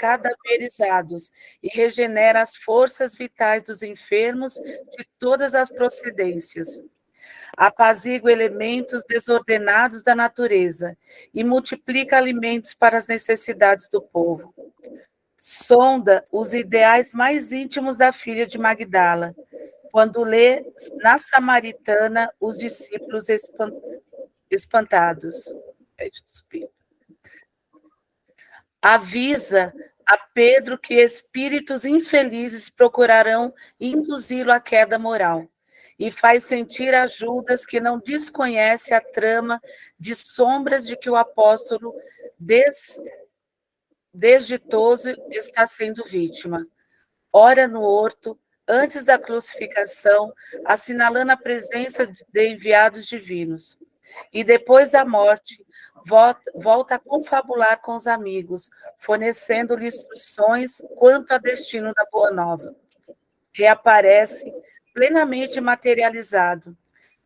cadaverizados e regenera as forças vitais dos enfermos de todas as procedências. Apazigua elementos desordenados da natureza e multiplica alimentos para as necessidades do povo. Sonda os ideais mais íntimos da filha de Magdala, quando lê na Samaritana os discípulos espantados. Avisa a Pedro que espíritos infelizes procurarão induzi-lo à queda moral e faz sentir a Judas que não desconhece a trama de sombras de que o apóstolo desditoso está sendo vítima. Ora no horto, antes da crucificação, assinalando a presença de enviados divinos. E depois da morte, volta a confabular com os amigos, fornecendo-lhe instruções quanto ao destino da Boa Nova. Reaparece plenamente materializado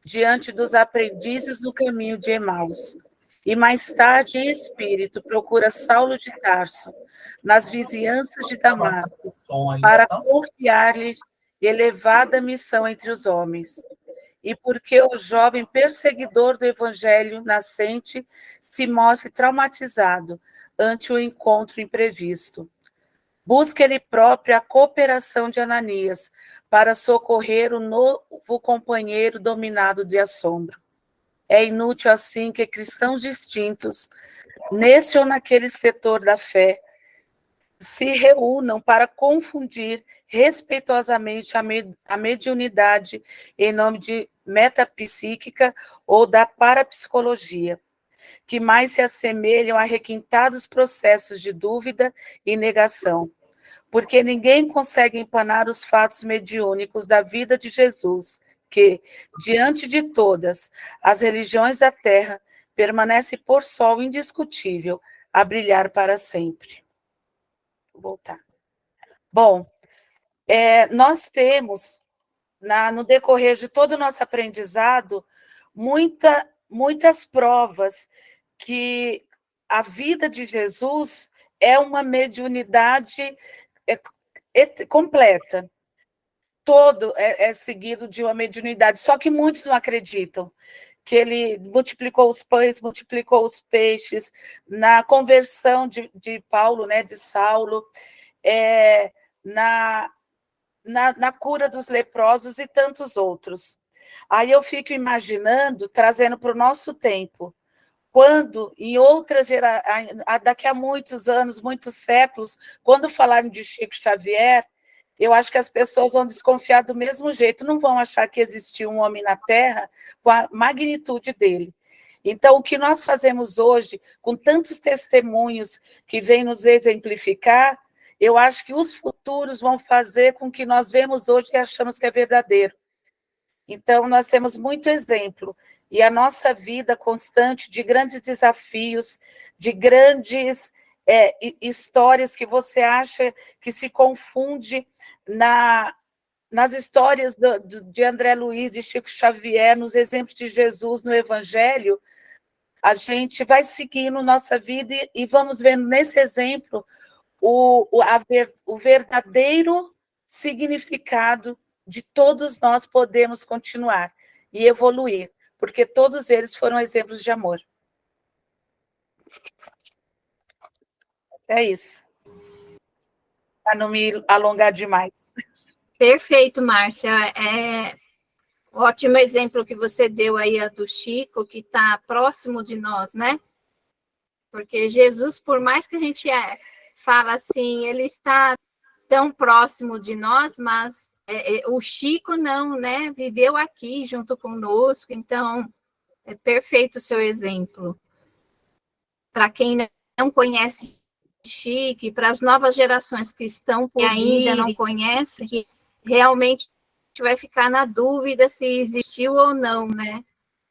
diante dos aprendizes do caminho de Emaús. E mais tarde, em espírito, procura Saulo de Tarso, nas vizinhanças de Damasco, para confiar-lhe elevada missão entre os homens. E porque o jovem perseguidor do evangelho nascente se mostre traumatizado ante o encontro imprevisto. Busca ele próprio a cooperação de Ananias para socorrer o novo companheiro dominado de assombro. É inútil, assim, que cristãos distintos, nesse ou naquele setor da fé, se reúnam para confundir respeitosamente a mediunidade em nome de metapsíquica ou da parapsicologia, que mais se assemelham a requintados processos de dúvida e negação, porque ninguém consegue empanar os fatos mediúnicos da vida de Jesus, que, diante de todas as religiões da Terra, permanece por sol indiscutível, a brilhar para sempre. Vou voltar. Bom, nós temos, no decorrer de todo o nosso aprendizado, muitas provas que a vida de Jesus é uma mediunidade completa. Todo é seguido de uma mediunidade, só que muitos não acreditam que ele multiplicou os pães, multiplicou os peixes, na conversão de Paulo, né, de Saulo, na cura dos leprosos e tantos outros. Aí eu fico imaginando, trazendo para o nosso tempo, quando em outras gerações, daqui a muitos anos, muitos séculos, quando falarem de Chico Xavier, eu acho que as pessoas vão desconfiar do mesmo jeito, não vão achar que existiu um homem na Terra com a magnitude dele. Então, o que nós fazemos hoje, com tantos testemunhos que vêm nos exemplificar, eu acho que os futuros vão fazer com que nós vemos hoje e achamos que é verdadeiro. Então, nós temos muito exemplo. E a nossa vida constante de grandes desafios, de grandes histórias que você acha que se confunde nas histórias de André Luiz, de Chico Xavier, nos exemplos de Jesus no Evangelho, a gente vai seguindo nossa vida e vamos vendo nesse exemplo o verdadeiro significado de todos nós podemos continuar e evoluir, porque todos eles foram exemplos de amor. É isso. Para não me alongar demais. Perfeito, Márcia. Ótimo exemplo que você deu aí, a do Chico, que está próximo de nós, né? Porque Jesus, por mais que a gente fala assim, ele está tão próximo de nós, mas o Chico não, né? Viveu aqui junto conosco, então é perfeito o seu exemplo. Para quem não conhece Chico, e para as novas gerações que estão por vir, ainda não conhecem, que realmente vai ficar na dúvida se existiu ou não, né?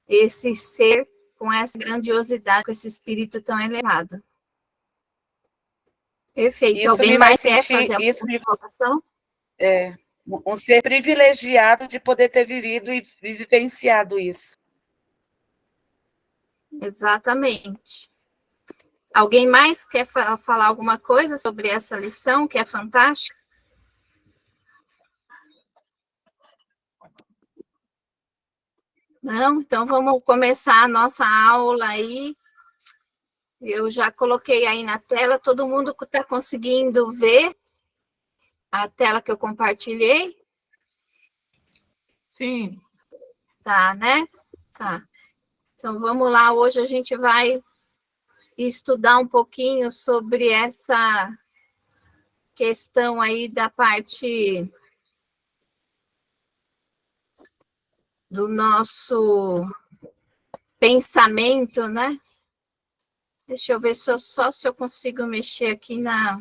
Esse ser com essa grandiosidade, com esse espírito tão elevado. Perfeito. Isso alguém mais quer fazer alguma colocação? Um ser privilegiado de poder ter vivido e vivenciado isso. Exatamente. Alguém mais quer falar alguma coisa sobre essa lição, que é fantástica? Não? Então, vamos começar a nossa aula aí. Eu já coloquei aí na tela, todo mundo está conseguindo ver a tela que eu compartilhei? Sim. Tá, né? Tá. Então, vamos lá. Hoje a gente vai estudar um pouquinho sobre essa questão aí da parte do nosso pensamento, né? Deixa eu ver só se eu consigo mexer aqui na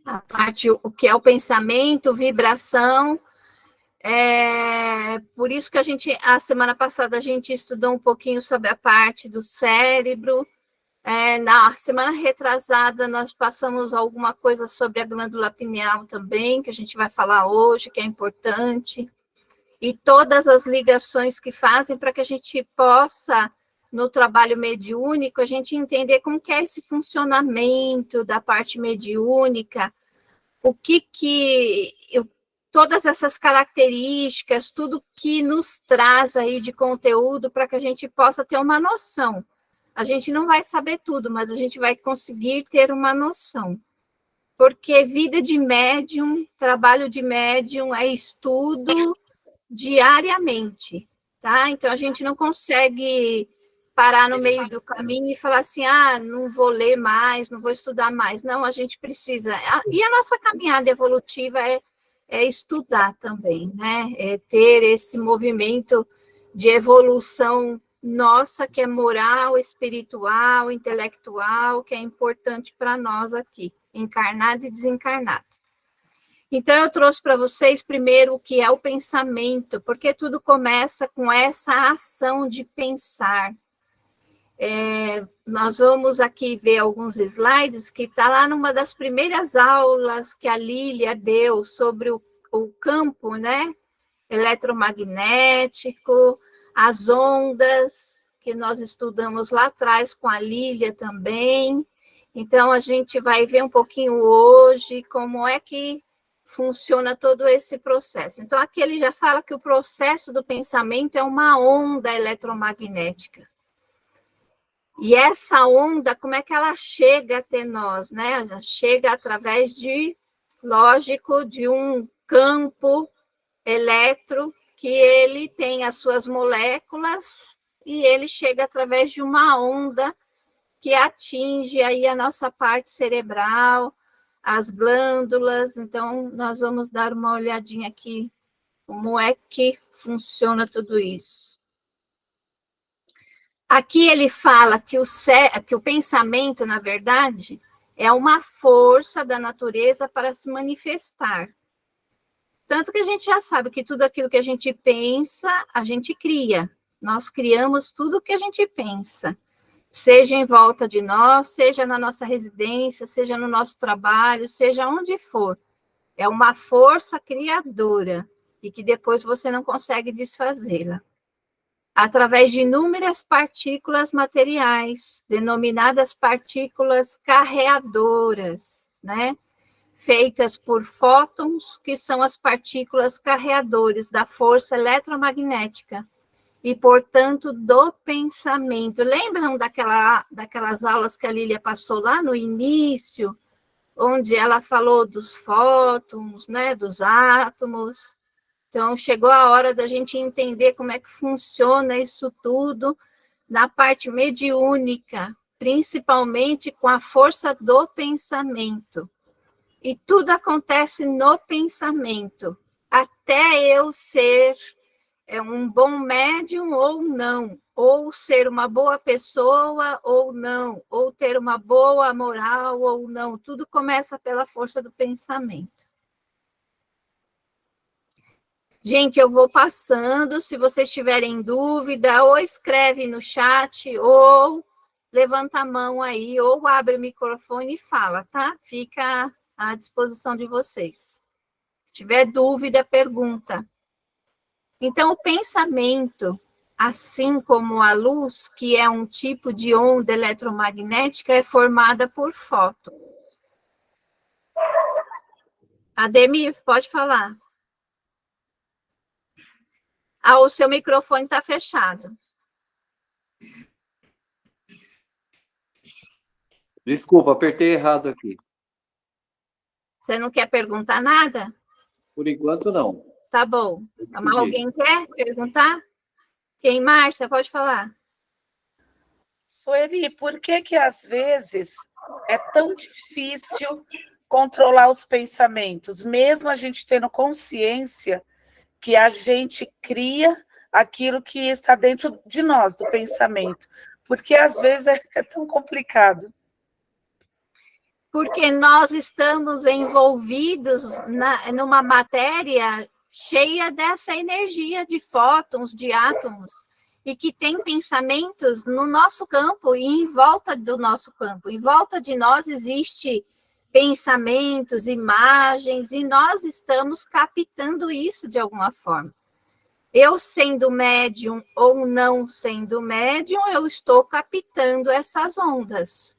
a parte, o que é o pensamento, vibração. Por isso que a semana passada, a gente estudou um pouquinho sobre a parte do cérebro. Na semana retrasada, nós passamos alguma coisa sobre a glândula pineal também, que a gente vai falar hoje, que é importante. E todas as ligações que fazem para que a gente possa, no trabalho mediúnico, a gente entender como que é esse funcionamento da parte mediúnica, todas essas características, tudo que nos traz aí de conteúdo para que a gente possa ter uma noção. A gente não vai saber tudo, mas a gente vai conseguir ter uma noção. Porque vida de médium, trabalho de médium é estudo diariamente, tá? Então, a gente não consegue parar no meio do caminho e falar assim, não vou ler mais, não vou estudar mais. Não, a gente precisa. E a nossa caminhada evolutiva é estudar também, né? É ter esse movimento de evolução nossa, que é moral, espiritual, intelectual, que é importante para nós aqui, encarnado e desencarnado. Então, eu trouxe para vocês primeiro o que é o pensamento, porque tudo começa com essa ação de pensar. Nós vamos aqui ver alguns slides que está lá numa das primeiras aulas que a Lília deu sobre o campo, né, eletromagnético, as ondas, que nós estudamos lá atrás com a Lília também. Então, a gente vai ver um pouquinho hoje como é que funciona todo esse processo. Então, aqui ele já fala que o processo do pensamento é uma onda eletromagnética. E essa onda, como é que ela chega até nós, né? Ela chega através lógico, de um campo eletro, que ele tem as suas moléculas, e ele chega através de uma onda que atinge aí a nossa parte cerebral, as glândulas. Então, nós vamos dar uma olhadinha aqui, como é que funciona tudo isso. Aqui ele fala que o pensamento, na verdade, é uma força da natureza para se manifestar. Tanto que a gente já sabe que tudo aquilo que a gente pensa, a gente cria. Nós criamos tudo o que a gente pensa. Seja em volta de nós, seja na nossa residência, seja no nosso trabalho, seja onde for. É uma força criadora e que depois você não consegue desfazê-la. Através de inúmeras partículas materiais, denominadas partículas carreadoras, né? Feitas por fótons, que são as partículas carreadores da força eletromagnética e, portanto, do pensamento. Lembram daquelas aulas que a Lília passou lá no início, onde ela falou dos fótons, né, dos átomos? Então, chegou a hora da gente entender como é que funciona isso tudo na parte mediúnica, principalmente com a força do pensamento. E tudo acontece no pensamento, até eu ser um bom médium ou não, ou ser uma boa pessoa ou não, ou ter uma boa moral ou não. Tudo começa pela força do pensamento. Gente, eu vou passando, se vocês tiverem dúvida, ou escreve no chat, ou levanta a mão aí, ou abre o microfone e fala, tá? Fica à disposição de vocês. Se tiver dúvida, pergunta. Então, o pensamento, assim como a luz, que é um tipo de onda eletromagnética, é formada por fótons. Ademir, pode falar. O seu microfone está fechado. Desculpa, apertei errado aqui. Você não quer perguntar nada? Por enquanto, não. Tá bom. Mas alguém quer perguntar? Quem, Márcia, pode falar. Sueli, por que às vezes é tão difícil controlar os pensamentos, mesmo a gente tendo consciência que a gente cria aquilo que está dentro de nós, do pensamento? Porque às vezes é tão complicado. Porque nós estamos envolvidos numa matéria cheia dessa energia de fótons, de átomos, e que tem pensamentos no nosso campo e em volta do nosso campo. Em volta de nós existe pensamentos, imagens, e nós estamos captando isso de alguma forma. Eu sendo médium ou não sendo médium, eu estou captando essas ondas.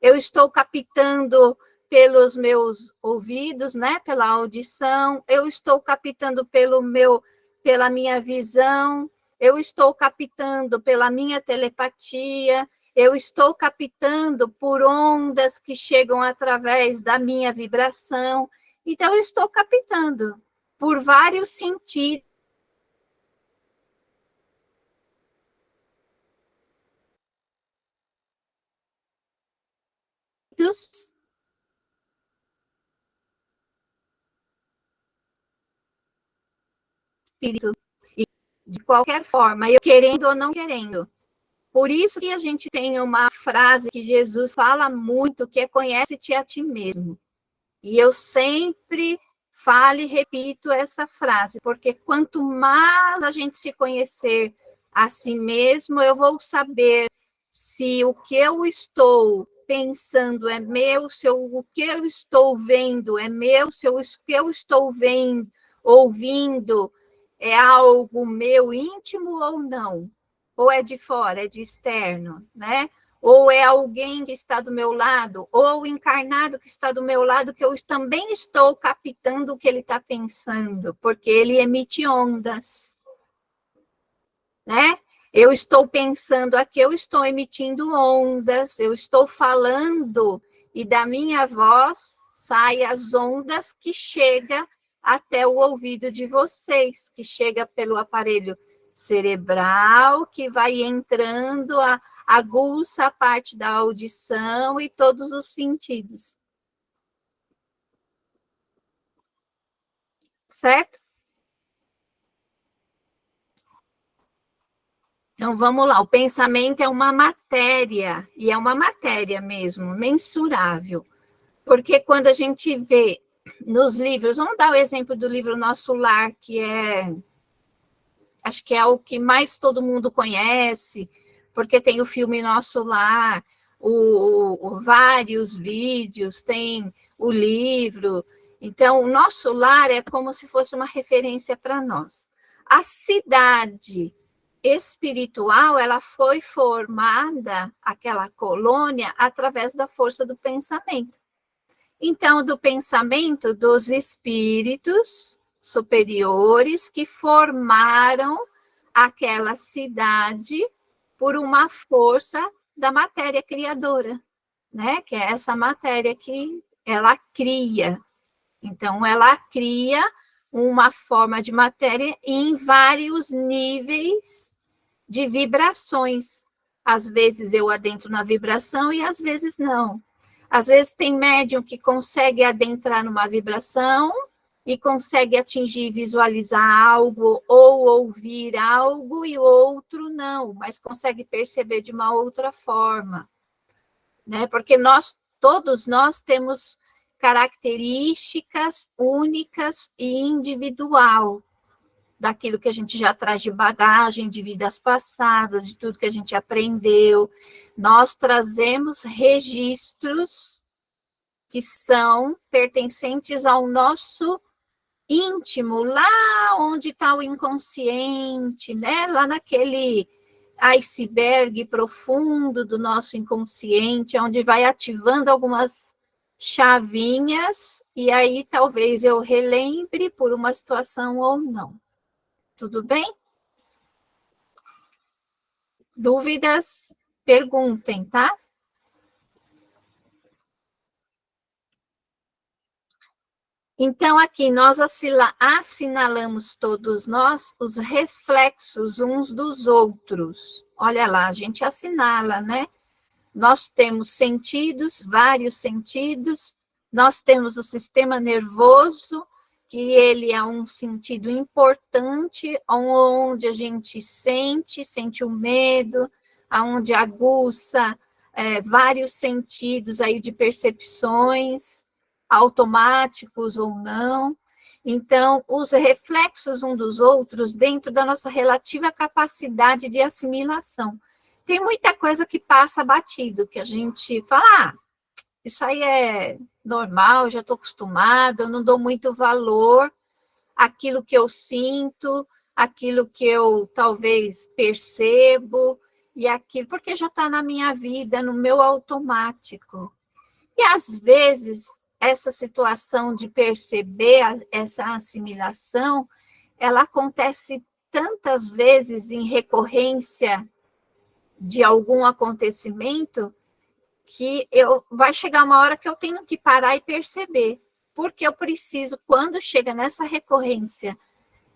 Eu estou captando pelos meus ouvidos, né, pela audição, eu estou captando pela minha visão, eu estou captando pela minha telepatia, eu estou captando por ondas que chegam através da minha vibração. Então, eu estou captando por vários sentidos. Espírito, de qualquer forma, eu querendo ou não querendo. Por isso que a gente tem uma frase que Jesus fala muito, que é conhece-te a ti mesmo. E eu sempre falo e repito essa frase, porque quanto mais a gente se conhecer a si mesmo, eu vou saber se o que eu estou pensando é meu, se o que eu estou vendo é meu, se o que eu estou vendo, ouvindo é algo meu íntimo ou não. Ou é de fora, é de externo, né? Ou é alguém que está do meu lado, ou o encarnado que está do meu lado, que eu também estou captando o que ele está pensando, porque ele emite ondas, né? Eu estou pensando aqui, eu estou emitindo ondas, eu estou falando, e da minha voz saem as ondas que chegam até o ouvido de vocês, que chega pelo aparelho cerebral, que vai entrando, aguça a parte da audição e todos os sentidos. Certo? Então, vamos lá. O pensamento é uma matéria, e é uma matéria mesmo, mensurável. Porque quando a gente vê nos livros, vamos dar o exemplo do livro Nosso Lar, que acho que é o que mais todo mundo conhece, porque tem o filme Nosso Lar, vários vídeos, tem o livro. Então, o Nosso Lar é como se fosse uma referência para nós. A cidade espiritual, ela foi formada, aquela colônia, através da força do pensamento. Então, do pensamento dos espíritos superiores que formaram aquela cidade por uma força da matéria criadora, né? Que é essa matéria que ela cria. Então, ela cria uma forma de matéria em vários níveis de vibrações. Às vezes eu adentro na vibração e às vezes não. Às vezes tem médium que consegue adentrar numa vibração e consegue atingir, visualizar algo ou ouvir algo, e o outro não, mas consegue perceber de uma outra forma, né? Porque todos nós temos características únicas e individual daquilo que a gente já traz de bagagem, de vidas passadas, de tudo que a gente aprendeu. Nós trazemos registros que são pertencentes ao nosso íntimo, lá onde está o inconsciente, né? Lá naquele iceberg profundo do nosso inconsciente, onde vai ativando algumas chavinhas, e aí talvez eu relembre por uma situação ou não. Tudo bem? Dúvidas? Perguntem, tá? Então, aqui nós assinalamos todos nós os reflexos uns dos outros. Olha lá, a gente assinala, né? Nós temos sentidos, vários sentidos, nós temos o sistema nervoso, que ele é um sentido importante, onde a gente sente o medo, onde aguça vários sentidos aí de percepções, automáticos ou não. Então, os reflexos um dos outros dentro da nossa relativa capacidade de assimilação. Tem muita coisa que passa batido, que a gente fala, isso aí é normal, já estou acostumado, eu não dou muito valor àquilo que eu sinto, aquilo que eu talvez percebo, e aquilo, porque já está na minha vida, no meu automático. E às vezes, essa situação de perceber essa assimilação, ela acontece tantas vezes em recorrência de algum acontecimento que vai chegar uma hora que eu tenho que parar e perceber, porque eu preciso, quando chega nessa recorrência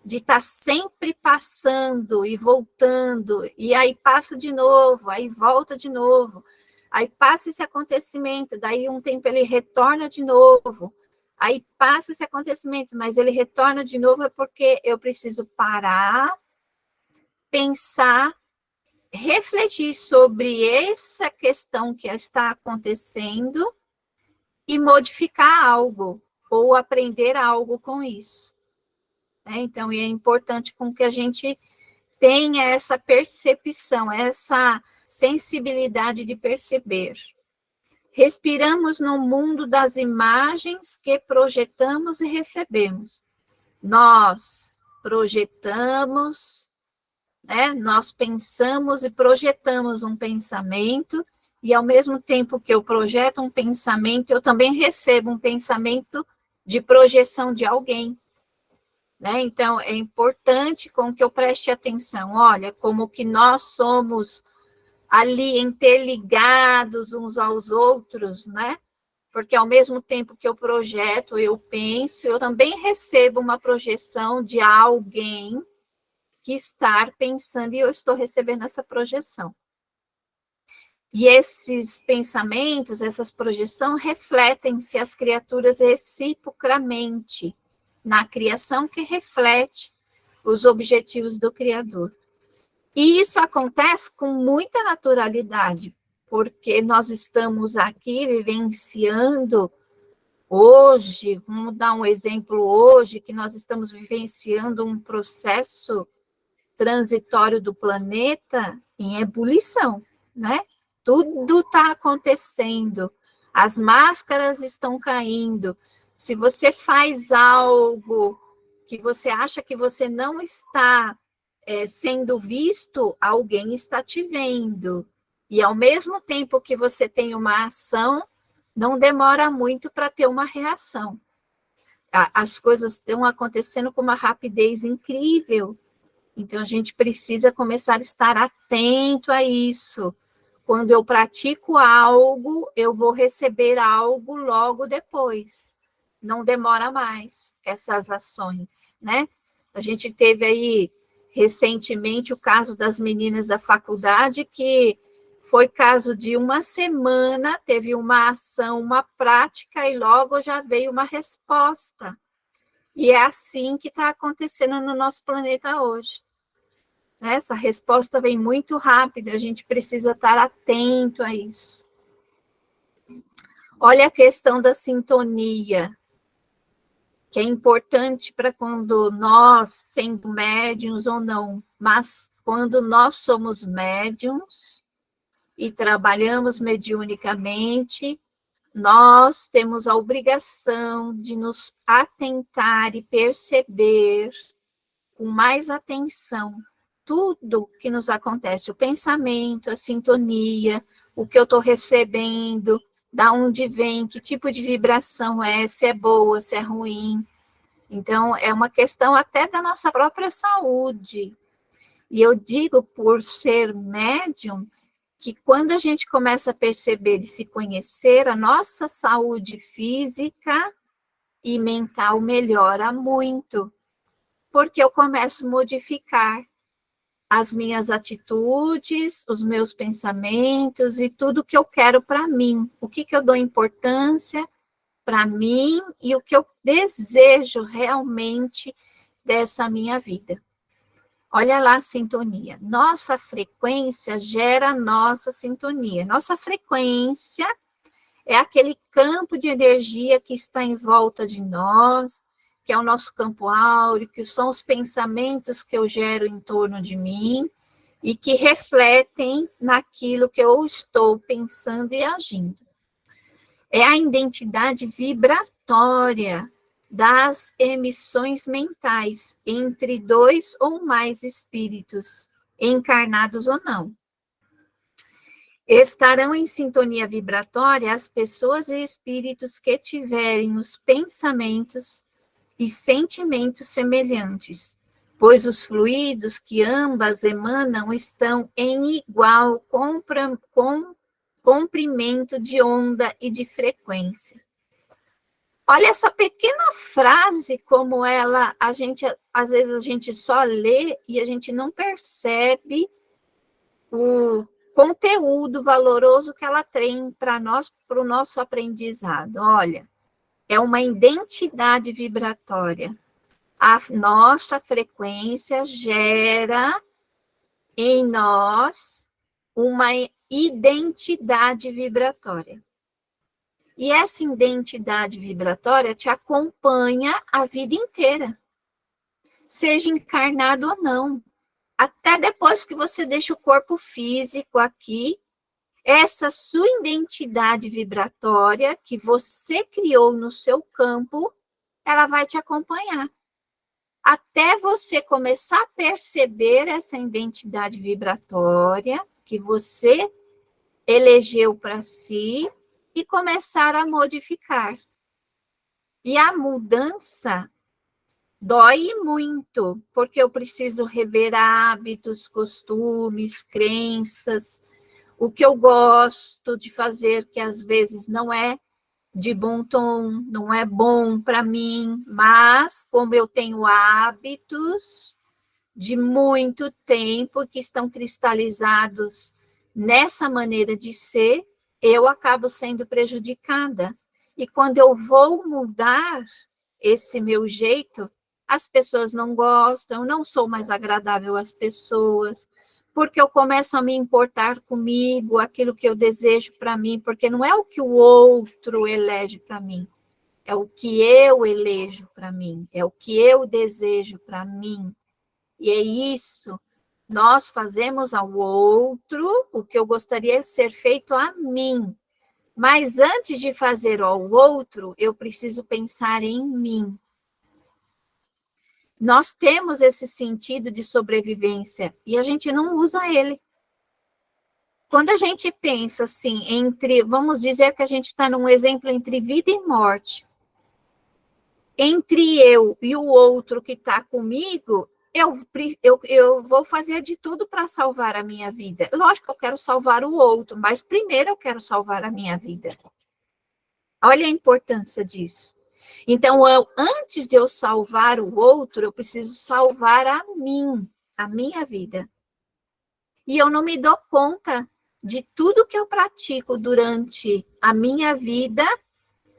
de estar sempre passando e voltando, e aí passa de novo, aí volta de novo, aí passa esse acontecimento, daí um tempo ele retorna de novo, aí passa esse acontecimento, mas ele retorna de novo, é porque eu preciso parar, pensar, refletir sobre essa questão que está acontecendo e modificar algo, ou aprender algo com isso. Então, é importante com que a gente tenha essa percepção, essa sensibilidade de perceber. Respiramos no mundo das imagens que projetamos e recebemos. Nós projetamos, nós pensamos e projetamos um pensamento, e ao mesmo tempo que eu projeto um pensamento, eu também recebo um pensamento de projeção de alguém. Então, é importante com que eu preste atenção, olha, como que nós somos ali interligados uns aos outros, Porque ao mesmo tempo que eu projeto, eu penso, eu também recebo uma projeção de alguém que está pensando e eu estou recebendo essa projeção. E esses pensamentos, essas projeções, refletem-se as criaturas reciprocamente na criação que reflete os objetivos do Criador. E isso acontece com muita naturalidade, porque nós estamos aqui vivenciando hoje, vamos dar um exemplo hoje, que nós estamos vivenciando um processo transitório do planeta em ebulição, Tudo está acontecendo, as máscaras estão caindo. Se você faz algo que você acha que você não está sendo visto, alguém está te vendo. E ao mesmo tempo que você tem uma ação, não demora muito para ter uma reação. As coisas estão acontecendo com uma rapidez incrível. Então, a gente precisa começar a estar atento a isso. Quando eu pratico algo, eu vou receber algo logo depois. Não demora mais essas ações, A gente teve aí, recentemente, o caso das meninas da faculdade, que foi caso de uma semana, teve uma ação, uma prática, e logo já veio uma resposta. E é assim que está acontecendo no nosso planeta hoje. Essa resposta vem muito rápida, a gente precisa estar atento a isso. Olha a questão da sintonia, que é importante para quando nós, sendo médiuns ou não, mas quando nós somos médiuns e trabalhamos mediunicamente, nós temos a obrigação de nos atentar e perceber com mais atenção tudo que nos acontece, o pensamento, a sintonia, o que eu estou recebendo, da onde vem, que tipo de vibração é, se é boa, se é ruim. Então, é uma questão até da nossa própria saúde. E eu digo, por ser médium, que quando a gente começa a perceber e se conhecer, a nossa saúde física e mental melhora muito, porque eu começo a modificar as minhas atitudes, os meus pensamentos e tudo que eu quero para mim, o que eu dou importância para mim e o que eu desejo realmente dessa minha vida. Olha lá a sintonia. Nossa frequência gera nossa sintonia. Nossa frequência é aquele campo de energia que está em volta de nós, que é o nosso campo áureo, que são os pensamentos que eu gero em torno de mim e que refletem naquilo que eu estou pensando e agindo. É a identidade vibratória das emissões mentais entre 2 ou mais espíritos, encarnados ou não. Estarão em sintonia vibratória as pessoas e espíritos que tiverem os pensamentos e sentimentos semelhantes, pois os fluidos que ambas emanam estão em igual comprimento de onda e de frequência. Olha essa pequena frase, como ela, às vezes a gente só lê e a gente não percebe o conteúdo valoroso que ela tem para nós, para o nosso aprendizado. Olha, é uma identidade vibratória. A nossa frequência gera em nós uma identidade vibratória. E essa identidade vibratória te acompanha a vida inteira, seja encarnado ou não. Até depois que você deixa o corpo físico aqui, essa sua identidade vibratória que você criou no seu campo, ela vai te acompanhar. Até você começar a perceber essa identidade vibratória que você elegeu para si e começar a modificar. E a mudança dói muito, porque eu preciso rever hábitos, costumes, crenças, o que eu gosto de fazer, que às vezes não é de bom tom, não é bom para mim, mas como eu tenho hábitos de muito tempo que estão cristalizados nessa maneira de ser, eu acabo sendo prejudicada. E quando eu vou mudar esse meu jeito, as pessoas não gostam, eu não sou mais agradável às pessoas, porque eu começo a me importar comigo, aquilo que eu desejo para mim, porque não é o que o outro elege para mim, é o que eu elejo para mim, é o que eu desejo para mim. E é isso, nós fazemos ao outro o que eu gostaria de ser feito a mim. Mas antes de fazer ao outro, eu preciso pensar em mim. Nós temos esse sentido de sobrevivência e a gente não usa ele. Quando a gente pensa assim, vamos dizer que a gente está num exemplo entre vida e morte. Entre eu e o outro que está comigo, eu vou fazer de tudo para salvar a minha vida. Lógico que eu quero salvar o outro, mas primeiro eu quero salvar a minha vida. Olha a importância disso. Então, antes de eu salvar o outro, eu preciso salvar a minha vida. E eu não me dou conta de tudo que eu pratico durante a minha vida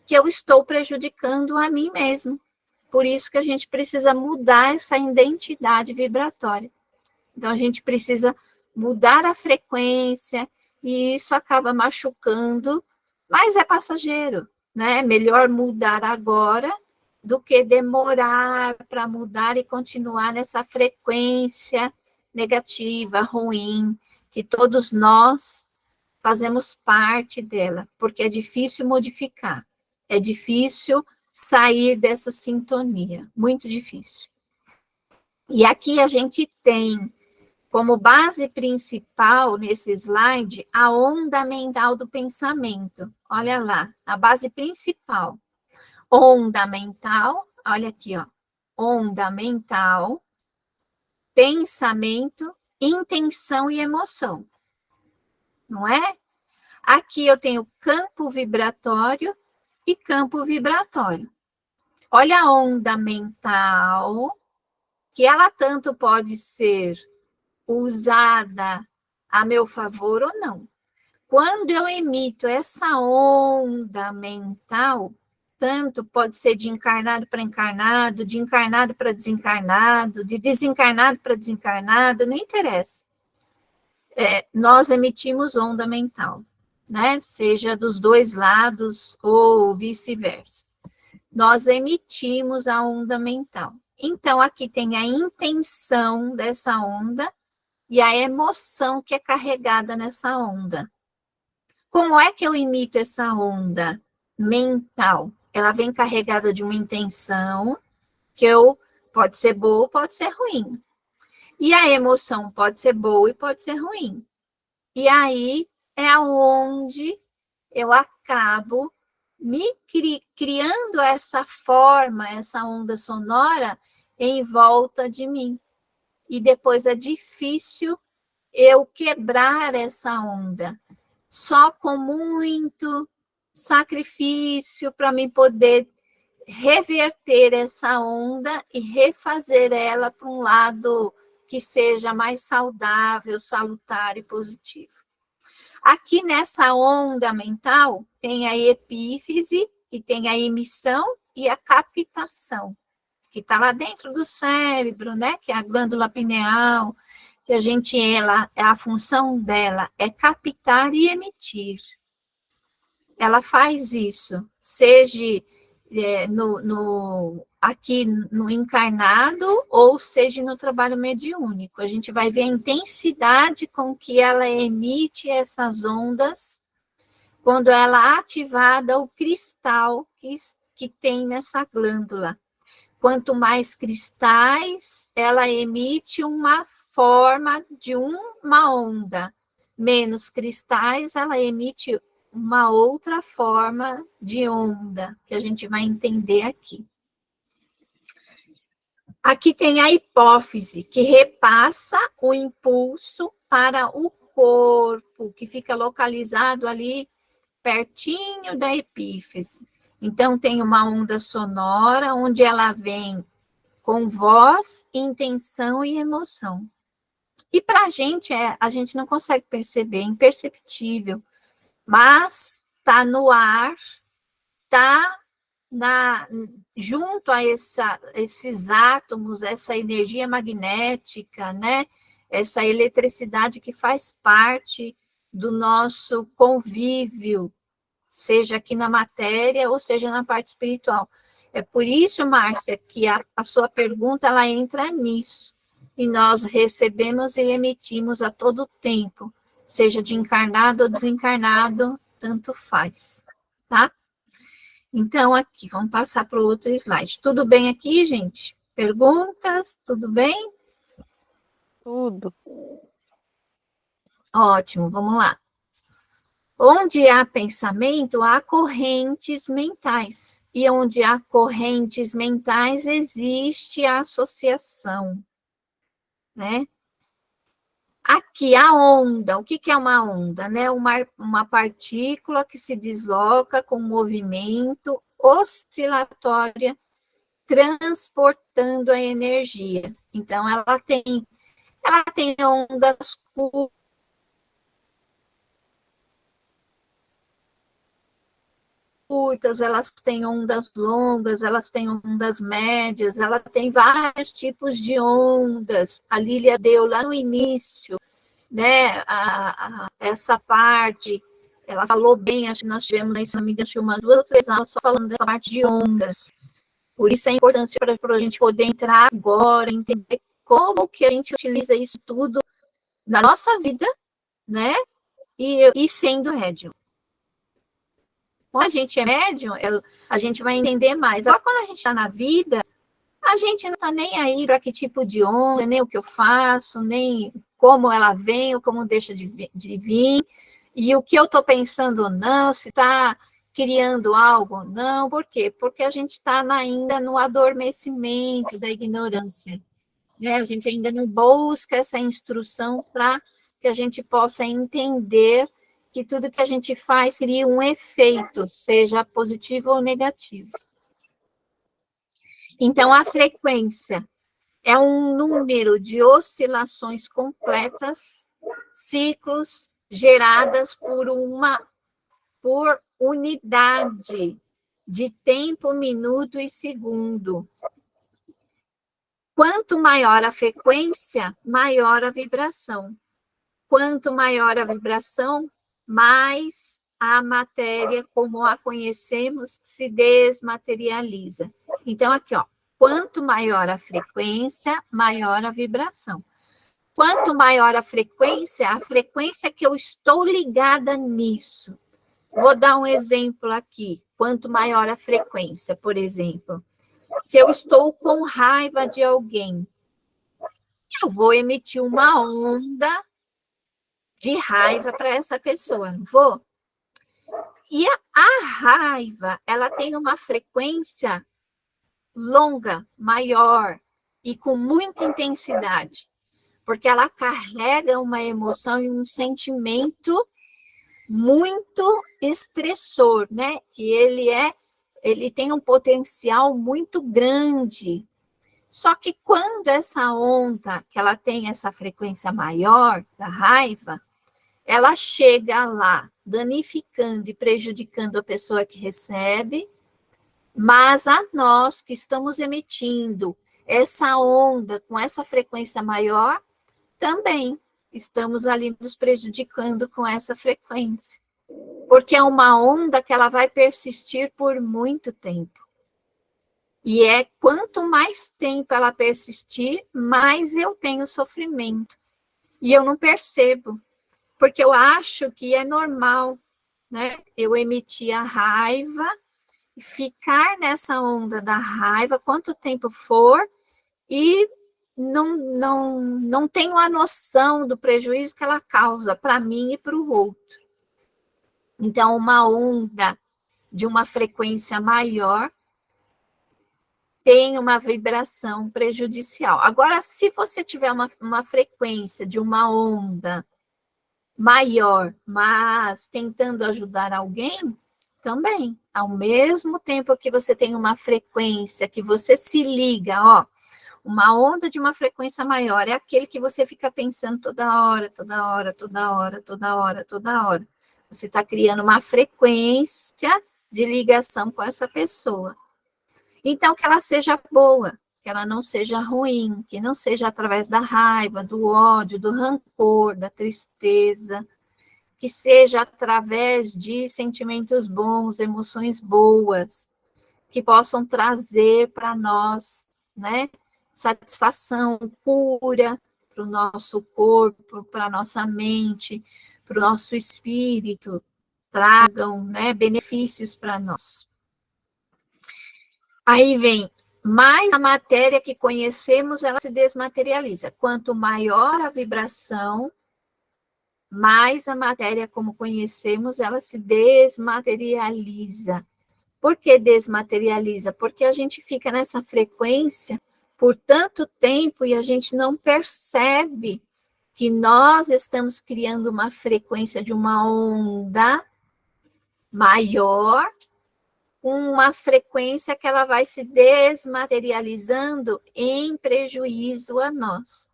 que eu estou prejudicando a mim mesmo. Por isso que a gente precisa mudar essa identidade vibratória. Então, a gente precisa mudar a frequência e isso acaba machucando, mas é passageiro, né? É melhor mudar agora do que demorar para mudar e continuar nessa frequência negativa, ruim, que todos nós fazemos parte dela, porque é difícil modificar, é difícil sair dessa sintonia, muito difícil. E aqui a gente tem como base principal nesse slide a onda mental do pensamento. Olha lá, a base principal. Onda mental, olha aqui, ó. Onda mental, pensamento, intenção e emoção. Não é? Aqui eu tenho campo vibratório e campo vibratório. Olha a onda mental, que ela tanto pode ser usada a meu favor ou não. Quando eu emito essa onda mental, tanto pode ser de encarnado para encarnado, de encarnado para desencarnado, de desencarnado para desencarnado, não interessa. Nós emitimos onda mental, né? Seja dos dois lados ou vice-versa. Nós emitimos a onda mental. Então, aqui tem a intenção dessa onda e a emoção que é carregada nessa onda. Como é que eu emito essa onda mental? Ela vem carregada de uma intenção, pode ser boa ou pode ser ruim. E a emoção pode ser boa e pode ser ruim. E aí é onde eu acabo me criando essa forma, essa onda sonora em volta de mim. E depois é difícil eu quebrar essa onda. Só com muito sacrifício para mim poder reverter essa onda e refazer ela para um lado que seja mais saudável, salutar e positivo. Aqui nessa onda mental tem a epífise e tem a emissão e a captação, que está lá dentro do cérebro, né? Que é a glândula pineal, que a função dela é captar e emitir. Ela faz isso, seja aqui no encarnado, ou seja no trabalho mediúnico. A gente vai ver a intensidade com que ela emite essas ondas, quando ela é ativada o cristal que tem nessa glândula. Quanto mais cristais, ela emite uma forma de uma onda. Menos cristais, ela emite uma outra forma de onda, que a gente vai entender aqui. Aqui tem a hipófise, que repassa o impulso para o corpo, que fica localizado ali pertinho da epífise. Então, tem uma onda sonora, onde ela vem com voz, intenção e emoção. E para a gente não consegue perceber, é imperceptível, mas está no ar, está junto a esses átomos, essa energia magnética, né? Essa eletricidade que faz parte do nosso convívio, seja aqui na matéria ou seja na parte espiritual. É por isso, Márcia, que a sua pergunta ela entra nisso. E nós recebemos e emitimos a todo tempo, seja de encarnado ou desencarnado, tanto faz, tá? Então, aqui, vamos passar para o outro slide. Tudo bem aqui, gente? Perguntas? Tudo bem? Tudo. Ótimo, vamos lá. Onde há pensamento, há correntes mentais. E onde há correntes mentais, existe a associação, né? Aqui, a onda. O que é uma onda? Né? Uma partícula que se desloca com movimento oscilatória, transportando a energia. Então, ela tem ondas curtas, elas têm ondas longas, elas têm ondas médias, ela tem vários tipos de ondas. A Lília deu lá no início, né, essa parte, ela falou bem, acho que nós tivemos aí, amiga, acho que umas 2 ou 3 aulas só falando dessa parte de ondas. Por isso a importância para a gente poder entrar agora, entender como que a gente utiliza isso tudo na nossa vida, né? e sendo médium. Quando a gente é médium, a gente vai entender mais. Agora, quando a gente está na vida, a gente não está nem aí para que tipo de onda, nem o que eu faço, nem como ela vem ou como deixa de vir, e o que eu estou pensando ou não, se está criando algo ou não. Por quê? Porque a gente está ainda no adormecimento da ignorância. Né? A gente ainda não busca essa instrução para que a gente possa entender que tudo que a gente faz cria um efeito, seja positivo ou negativo. Então, a frequência é um número de oscilações completas, ciclos geradas por unidade de tempo, minuto e segundo. Quanto maior a frequência, maior a vibração. Quanto maior a vibração, mais a matéria, como a conhecemos, se desmaterializa. Então, aqui, ó, quanto maior a frequência, maior a vibração. Quanto maior a frequência que eu estou ligada nisso. Vou dar um exemplo aqui. Quanto maior a frequência, por exemplo, se eu estou com raiva de alguém, eu vou emitir uma onda de raiva para essa pessoa, não vou? E a raiva, ela tem uma frequência longa, maior e com muita intensidade, porque ela carrega uma emoção e um sentimento muito estressor, né? Que ele tem um potencial muito grande. Só que quando essa onda, que ela tem essa frequência maior da raiva, ela chega lá danificando e prejudicando a pessoa que recebe, mas a nós que estamos emitindo essa onda com essa frequência maior, também estamos ali nos prejudicando com essa frequência. Porque é uma onda que ela vai persistir por muito tempo. E quanto mais tempo ela persistir, mais eu tenho sofrimento. E eu não percebo. Porque eu acho que é normal, né? Eu emitir a raiva e ficar nessa onda da raiva quanto tempo for e não tenho a noção do prejuízo que ela causa para mim e para o outro. Então, uma onda de uma frequência maior tem uma vibração prejudicial. Agora, se você tiver uma frequência de uma onda maior, mas tentando ajudar alguém, também. Ao mesmo tempo que você tem uma frequência, que você se liga, ó, uma onda de uma frequência maior é aquele que você fica pensando toda hora, toda hora, toda hora, toda hora, toda hora. Você está criando uma frequência de ligação com essa pessoa. Então, que ela seja boa, que ela não seja ruim, que não seja através da raiva, do ódio, do rancor, da tristeza, que seja através de sentimentos bons, emoções boas, que possam trazer para nós, né, satisfação, cura para o nosso corpo, para a nossa mente, para o nosso espírito, tragam, né, benefícios para nós. Aí vem, mais a matéria que conhecemos, ela se desmaterializa. Quanto maior a vibração, mais a matéria como conhecemos, ela se desmaterializa. Por que desmaterializa? Porque a gente fica nessa frequência por tanto tempo e a gente não percebe que nós estamos criando uma frequência de uma onda maior, uma frequência que ela vai se desmaterializando em prejuízo a nós.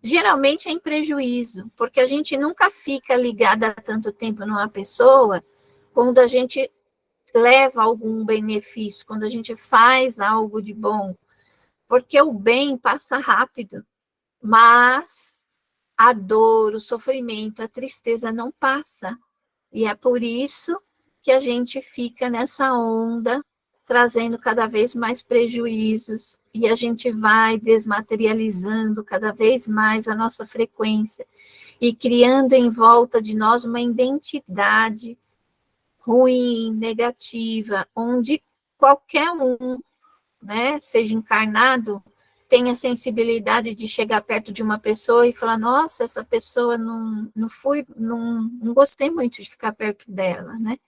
Geralmente é em prejuízo, porque a gente nunca fica ligada há tanto tempo numa pessoa quando a gente leva algum benefício, quando a gente faz algo de bom, porque o bem passa rápido, mas a dor, o sofrimento, a tristeza não passa. E é por isso que a gente fica nessa onda trazendo cada vez mais prejuízos, e a gente vai desmaterializando cada vez mais a nossa frequência, e criando em volta de nós uma identidade ruim, negativa, onde qualquer um, né, seja encarnado, tenha sensibilidade de chegar perto de uma pessoa e falar, nossa, essa pessoa não gostei muito de ficar perto dela, né?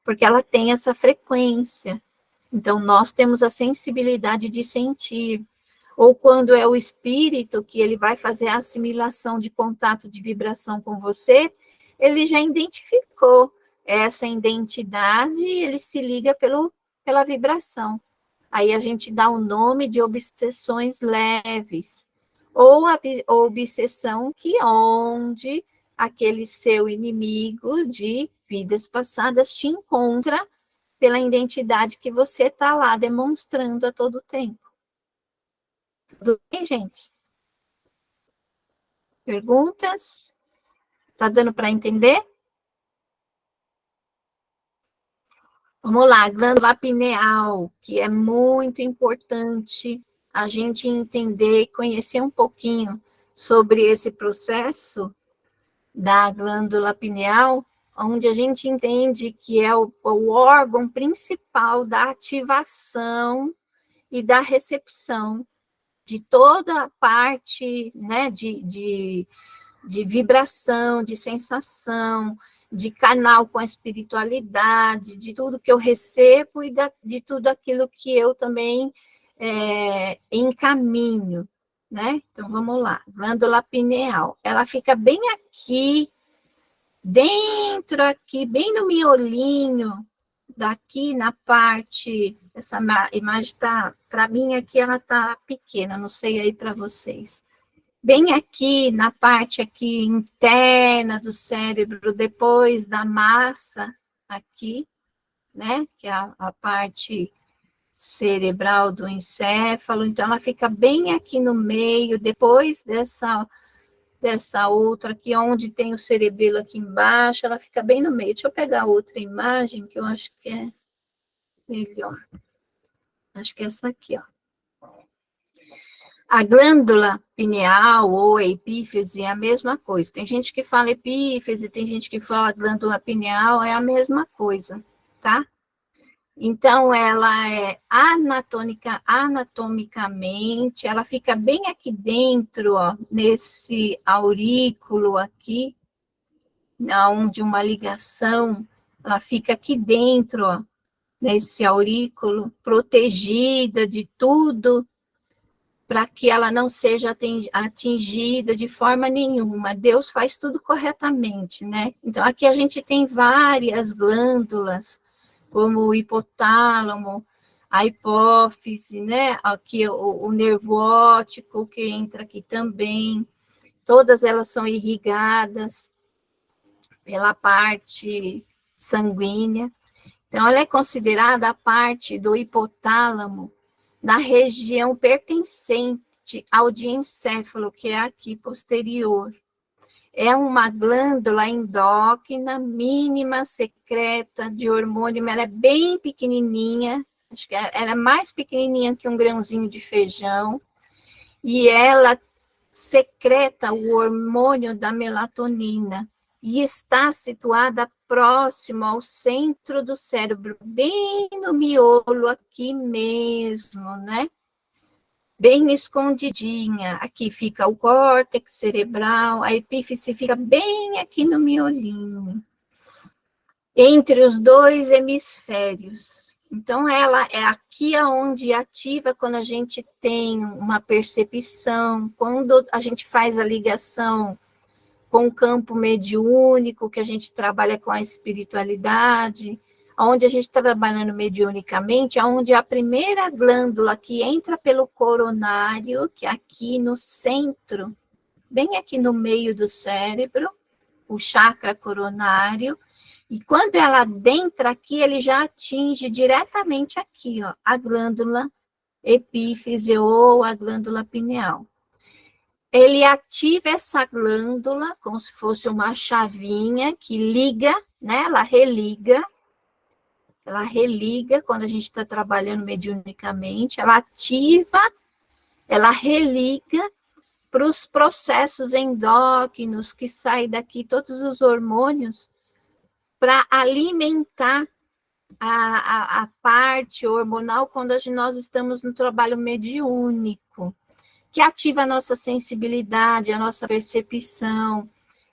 Porque ela tem essa frequência. Então, nós temos a sensibilidade de sentir. Ou quando é o espírito que ele vai fazer a assimilação de contato de vibração com você, ele já identificou essa identidade e ele se liga pela vibração. Aí a gente dá o nome de obsessões leves, ou a obsessão que onde aquele seu inimigo de vidas passadas te encontra pela identidade que você está lá demonstrando a todo tempo. Tudo bem, gente? Perguntas? Está dando para entender? Vamos lá, glândula pineal, que é muito importante a gente entender e conhecer um pouquinho sobre esse processo da glândula pineal, onde a gente entende que é o órgão principal da ativação e da recepção de toda a parte, né, de vibração, de sensação, de canal com a espiritualidade, de tudo que eu recebo e de tudo aquilo que eu também encaminho, né? Então, vamos lá. Glândula pineal. Ela fica bem aqui, dentro aqui, bem no miolinho, daqui na parte, essa imagem está, para mim aqui ela está pequena, não sei aí para vocês. Bem aqui, na parte aqui interna do cérebro, depois da massa aqui, né, que é a parte cerebral do encéfalo, então ela fica bem aqui no meio, depois dessa outra aqui, onde tem o cerebelo aqui embaixo, ela fica bem no meio. Deixa eu pegar outra imagem, que eu acho que é melhor. Acho que é essa aqui, ó. A glândula pineal ou a epífise é a mesma coisa. Tem gente que fala epífise, tem gente que fala glândula pineal, é a mesma coisa, tá? Então, ela é anatomicamente, ela fica bem aqui dentro, ó, nesse aurículo aqui, onde uma ligação, ela fica aqui dentro, ó, nesse aurículo, protegida de tudo, para que ela não seja atingida de forma nenhuma. Deus faz tudo corretamente, né? Então, aqui a gente tem várias glândulas, como o hipotálamo, a hipófise, né? Aqui o nervo óptico, que entra aqui também. Todas elas são irrigadas pela parte sanguínea. Então, ela é considerada a parte do hipotálamo na região pertencente ao diencéfalo, que é aqui posterior. É uma glândula endócrina, mínima, secreta, de hormônio, mas ela é bem pequenininha, acho que ela é mais pequenininha que um grãozinho de feijão, e ela secreta o hormônio da melatonina, e está situada próximo ao centro do cérebro, bem no miolo aqui mesmo, né? Bem escondidinha. Aqui fica o córtex cerebral, a epífise fica bem aqui no miolinho, entre os dois hemisférios. Então, ela é aqui onde ativa quando a gente tem uma percepção, quando a gente faz a ligação com o campo mediúnico, que a gente trabalha com a espiritualidade, onde a gente está trabalhando mediunicamente, onde a primeira glândula que entra pelo coronário, que é aqui no centro, bem aqui no meio do cérebro, o chakra coronário, e quando ela adentra aqui, ele já atinge diretamente aqui, ó, a glândula epífise ou a glândula pineal. Ele ativa essa glândula como se fosse uma chavinha que liga, né? Ela religa ela religa quando a gente está trabalhando mediunicamente, ela ativa, ela religa para os processos endócrinos que saem daqui, todos os hormônios, para alimentar a parte hormonal quando nós estamos no trabalho mediúnico, que ativa a nossa sensibilidade, a nossa percepção,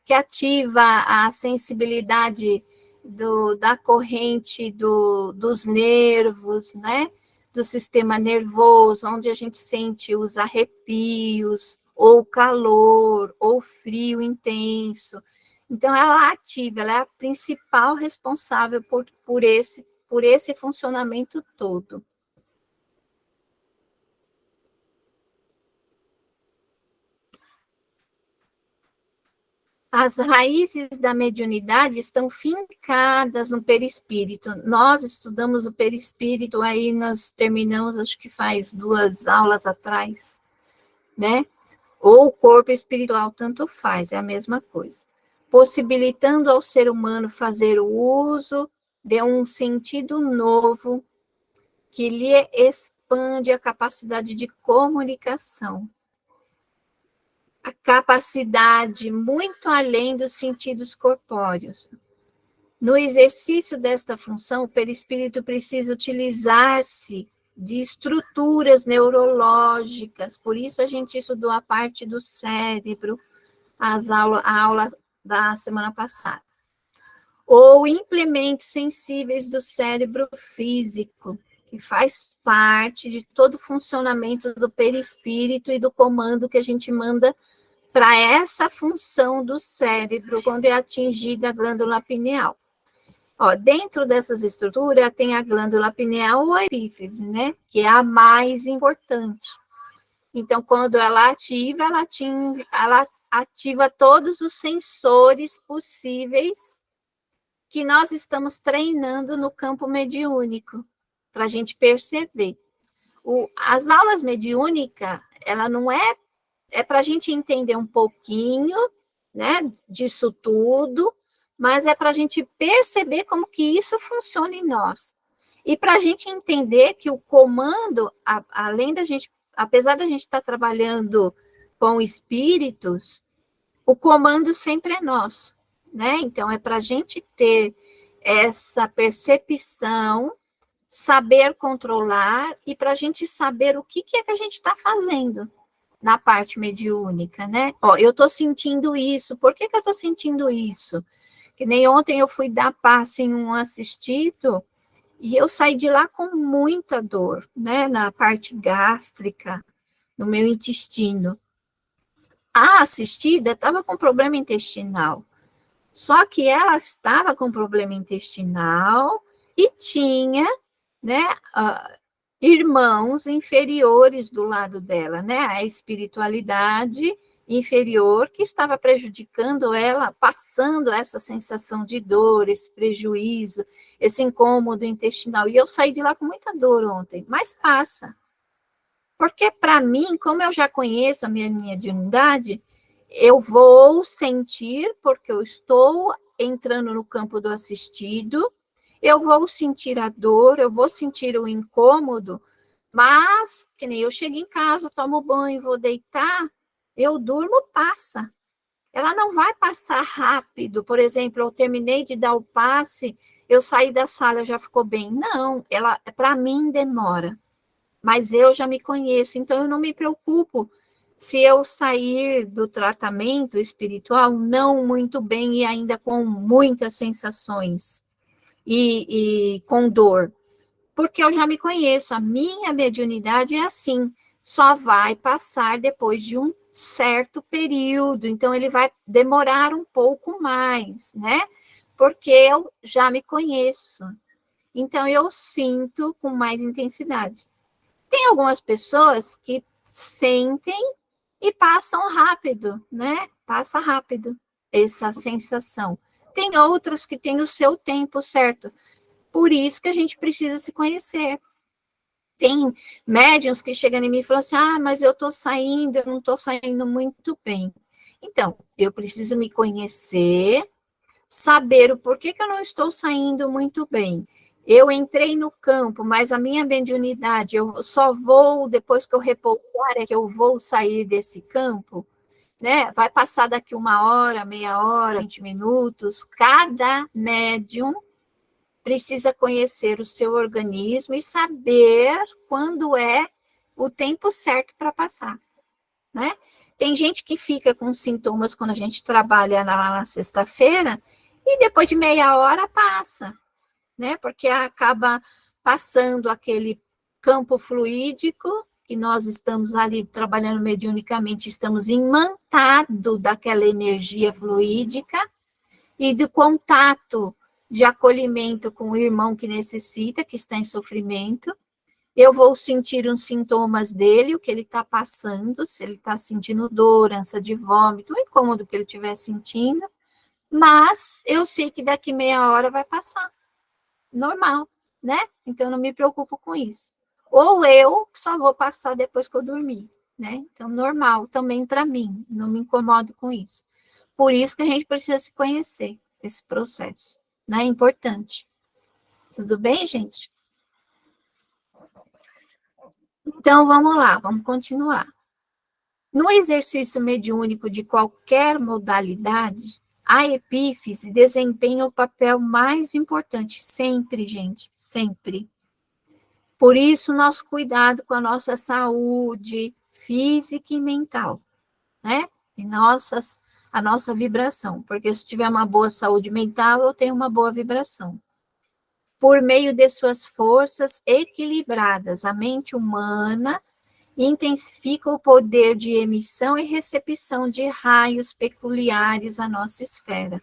que ativa a sensibilidade da corrente dos nervos, né? Do sistema nervoso, onde a gente sente os arrepios, ou calor, ou frio intenso. Então, ela ativa, ela é a principal responsável por esse funcionamento todo. As raízes da mediunidade estão fincadas no perispírito. Nós estudamos o perispírito, aí nós terminamos, acho que faz 2 aulas atrás, né? Ou o corpo espiritual, tanto faz, é a mesma coisa. Possibilitando ao ser humano fazer o uso de um sentido novo que lhe expande a capacidade de comunicação. A capacidade muito além dos sentidos corpóreos. No exercício desta função, o perispírito precisa utilizar-se de estruturas neurológicas, por isso a gente estudou a parte do cérebro, a aula da semana passada. Ou implementos sensíveis do cérebro físico, que faz parte de todo o funcionamento do perispírito e do comando que a gente manda para essa função do cérebro, quando é atingida a glândula pineal. Ó, dentro dessas estruturas, tem a glândula pineal ou a epífise, né? Que é a mais importante. Então, quando ela ativa, ela ativa todos os sensores possíveis que nós estamos treinando no campo mediúnico, para a gente perceber. As aulas mediúnicas, ela não é para a gente entender um pouquinho, né, disso tudo, mas é para a gente perceber como que isso funciona em nós. E para a gente entender que o comando, além da gente, apesar da gente estar trabalhando com espíritos, o comando sempre é nosso, né? Então, é para a gente ter essa percepção, saber controlar e para a gente saber o que é que a gente está fazendo na parte mediúnica, né? Ó, eu estou sentindo isso, por que eu estou sentindo isso? Que nem ontem eu fui dar passe em um assistido e eu saí de lá com muita dor, né? Na parte gástrica, no meu intestino. A assistida estava com problema intestinal, só que ela estava com problema intestinal e tinha, né, irmãos inferiores do lado dela, né, a espiritualidade inferior que estava prejudicando ela, passando essa sensação de dor, esse prejuízo, esse incômodo intestinal. E eu saí de lá com muita dor ontem, mas passa. Porque, para mim, como eu já conheço a minha mediunidade, eu vou sentir, porque eu estou entrando no campo do assistido, eu vou sentir a dor, eu vou sentir o incômodo, mas, que nem eu chego em casa, tomo banho, vou deitar, eu durmo, passa. Ela não vai passar rápido, por exemplo, eu terminei de dar o passe, eu saí da sala, já ficou bem. Não, ela, para mim, demora. Mas eu já me conheço, então eu não me preocupo se eu sair do tratamento espiritual não muito bem e ainda com muitas sensações e com dor, porque eu já me conheço, a minha mediunidade é assim, só vai passar depois de um certo período, então ele vai demorar um pouco mais, né? Porque eu já me conheço, então eu sinto com mais intensidade. Tem algumas pessoas que sentem e passam rápido, né? Passa rápido essa sensação. Tem outras que têm o seu tempo certo. Por isso que a gente precisa se conhecer. Tem médiuns que chegam em mim e falam assim, mas eu estou saindo, eu não estou saindo muito bem. Então, eu preciso me conhecer, saber o porquê que eu não estou saindo muito bem. Eu entrei no campo, mas a minha mediunidade, eu só vou, depois que eu repousar, é que eu vou sair desse campo, né? Vai passar daqui 1 hora, meia hora, 20 minutos. Cada médium precisa conhecer o seu organismo e saber quando é o tempo certo para passar, né? Tem gente que fica com sintomas quando a gente trabalha na sexta-feira e depois de meia hora passa, né? Porque acaba passando aquele campo fluídico e nós estamos ali trabalhando mediunicamente, estamos imantados daquela energia fluídica e do contato de acolhimento com o irmão que necessita, que está em sofrimento. Eu vou sentir os sintomas dele, o que ele está passando, se ele está sentindo dor, ânsia de vômito, o incômodo que ele estiver sentindo, mas eu sei que daqui meia hora vai passar. Normal, né? Então, eu não me preocupo com isso. Ou eu só vou passar depois que eu dormir, né? Então, normal também para mim, não me incomodo com isso. Por isso que a gente precisa se conhecer, esse processo, né? É importante. Tudo bem, gente? Então, vamos lá, vamos continuar. No exercício mediúnico de qualquer modalidade, a epífise desempenha o papel mais importante, sempre, gente, sempre. Por isso, nosso cuidado com a nossa saúde física e mental, né? E a nossa vibração, porque se tiver uma boa saúde mental, eu tenho uma boa vibração. Por meio de suas forças equilibradas, a mente humana intensifica o poder de emissão e recepção de raios peculiares à nossa esfera.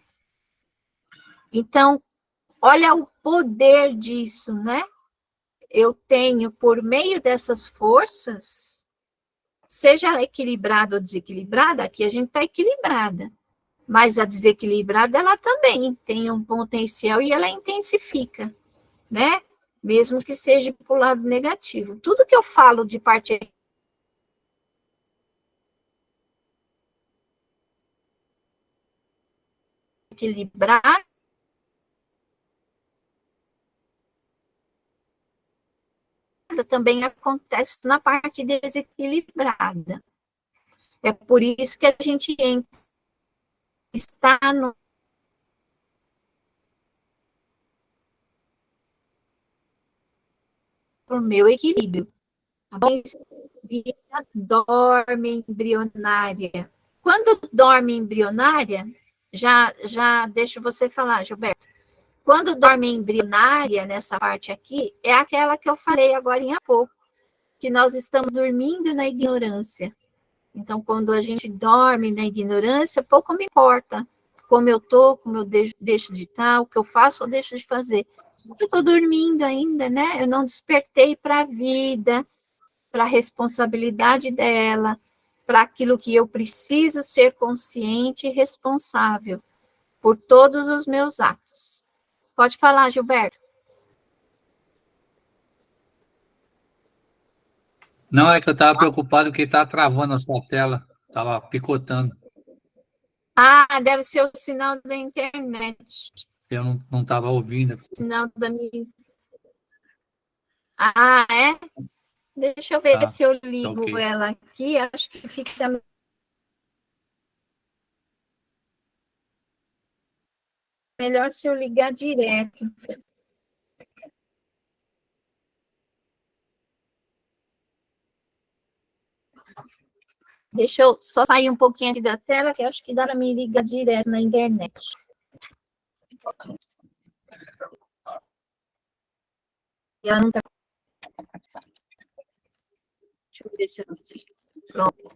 Então, olha o poder disso, né? Eu tenho, por meio dessas forças, seja ela equilibrada ou desequilibrada, aqui a gente está equilibrada, mas a desequilibrada, ela também tem um potencial e ela intensifica, né? Mesmo que seja para o lado negativo. Tudo que eu falo de parte equilibrada, também acontece na parte desequilibrada. É por isso que a gente está no meu equilíbrio. Dorme embrionária. Quando dorme embrionária, já deixo você falar, Gilberto. Quando dorme embrionária, nessa parte aqui, é aquela que eu falei agora há pouco, que nós estamos dormindo na ignorância. Então, quando a gente dorme na ignorância, pouco me importa como eu estou, como eu deixo de estar, o que eu faço ou deixo de fazer. Eu estou dormindo ainda, né? Eu não despertei para a vida, para a responsabilidade dela, para aquilo que eu preciso ser consciente e responsável por todos os meus atos. Pode falar, Gilberto. Não, é que eu estava preocupado porque está travando a sua tela, estava picotando. Ah, deve ser o sinal da internet. Eu não estava ouvindo. Sinal da minha... Ah, é? Deixa eu ver se eu ligo okay. ela aqui, acho que fica melhor se eu ligar direto. Deixa eu só sair um pouquinho aqui da tela, que eu acho que dá para me ligar direto na internet. E ela não tá... Deixa eu ver se eu consigo. Pronto.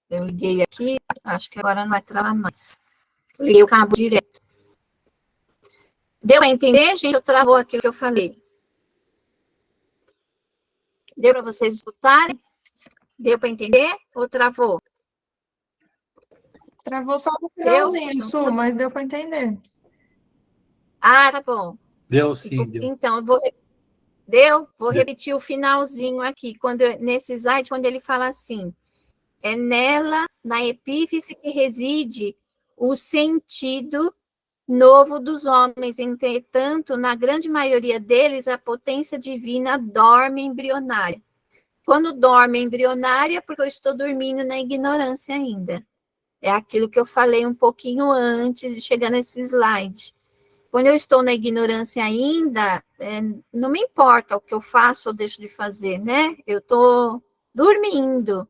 Eu liguei aqui, acho que agora não vai travar mais. Eu liguei o cabo direto. Deu para entender, gente? Eu travou aquilo que eu falei. Deu para vocês escutarem? Deu para entender ou travou? Travou só no finalzinho, Su, mas deu para entender. Ah, tá bom. Deu sim, deu. Então, vou repetir o finalzinho aqui. Nesse slide, quando ele fala assim, é nela, na epífise, que reside o sentido novo dos homens. Entretanto, na grande maioria deles, a potência divina dorme embrionária. Quando dorme embrionária, é porque eu estou dormindo na ignorância ainda. É aquilo que eu falei um pouquinho antes de chegar nesse slide. Quando eu estou na ignorância ainda, não me importa o que eu faço ou deixo de fazer, né? Eu estou dormindo.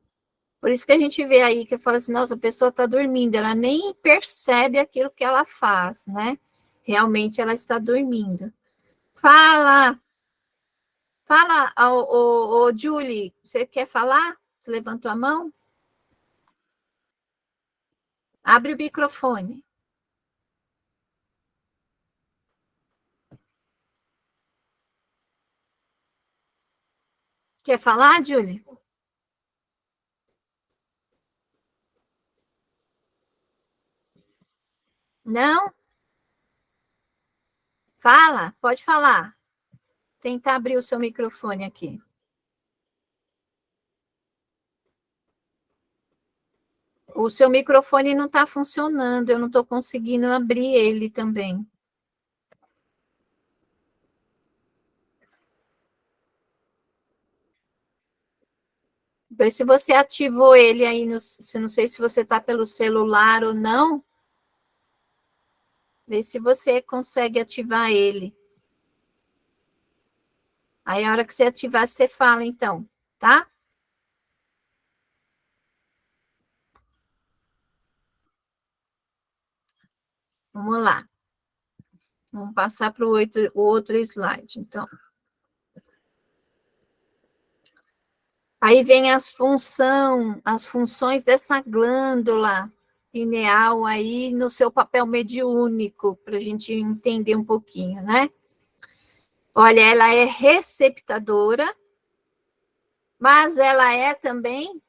Por isso que a gente vê aí que fala assim, nossa, a pessoa está dormindo, ela nem percebe aquilo que ela faz, né? Realmente ela está dormindo. Fala, Julie, você quer falar? Você levantou a mão? Abre o microfone. Quer falar, Julie? Não? Fala, pode falar. Tentar abrir o seu microfone aqui. O seu microfone não está funcionando, eu não estou conseguindo abrir ele também. Vê se você ativou ele aí, não sei se você está pelo celular ou não. Vê se você consegue ativar ele. Aí, a hora que você ativar, você fala, então, tá? Vamos lá. Vamos passar para o outro slide, então. Aí vem as funções dessa glândula pineal aí no seu papel mediúnico, para a gente entender um pouquinho, né? Olha, ela é receptadora, mas ela é também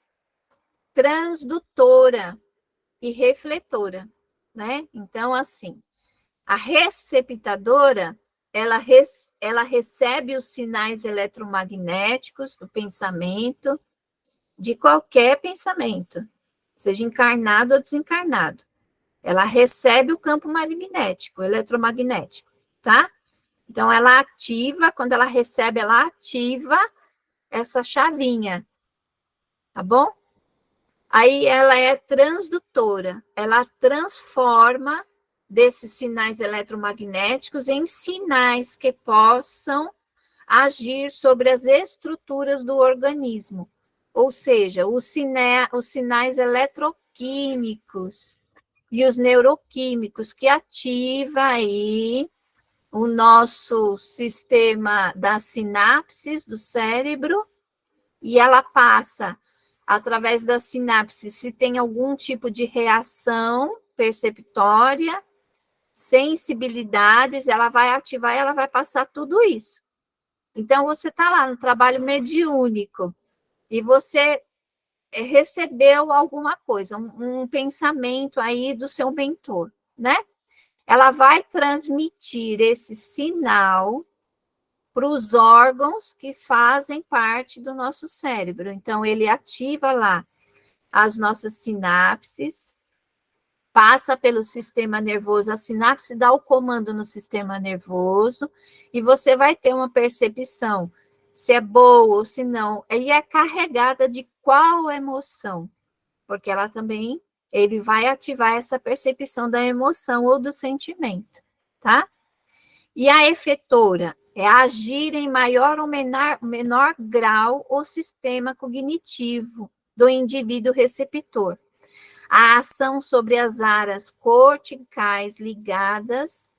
transdutora e refletora, né? Então, assim, a receptadora, ela recebe os sinais eletromagnéticos do pensamento, de qualquer pensamento, seja encarnado ou desencarnado. Ela recebe o campo magnético, eletromagnético, tá? Então, ela ativa, quando ela recebe, ela ativa essa chavinha, tá bom? Aí ela é transdutora, ela transforma desses sinais eletromagnéticos em sinais que possam agir sobre as estruturas do organismo, ou seja, os sinais eletroquímicos e os neuroquímicos que ativa aí o nosso sistema das sinapses do cérebro, e ela passa através das sinapses, se tem algum tipo de reação perceptória, sensibilidades, ela vai ativar e ela vai passar tudo isso. Então, você está lá no trabalho mediúnico e você recebeu alguma coisa, um pensamento aí do seu mentor, né? Ela vai transmitir esse sinal para os órgãos que fazem parte do nosso cérebro. Então, ele ativa lá as nossas sinapses, passa pelo sistema nervoso, a sinapse dá o comando no sistema nervoso, e você vai ter uma percepção se é boa ou se não, e é carregada de qual emoção, porque ela também, ele vai ativar essa percepção da emoção ou do sentimento, tá? E a efetora é agir em maior ou menor grau o sistema cognitivo do indivíduo receptor. A ação sobre as áreas corticais ligadas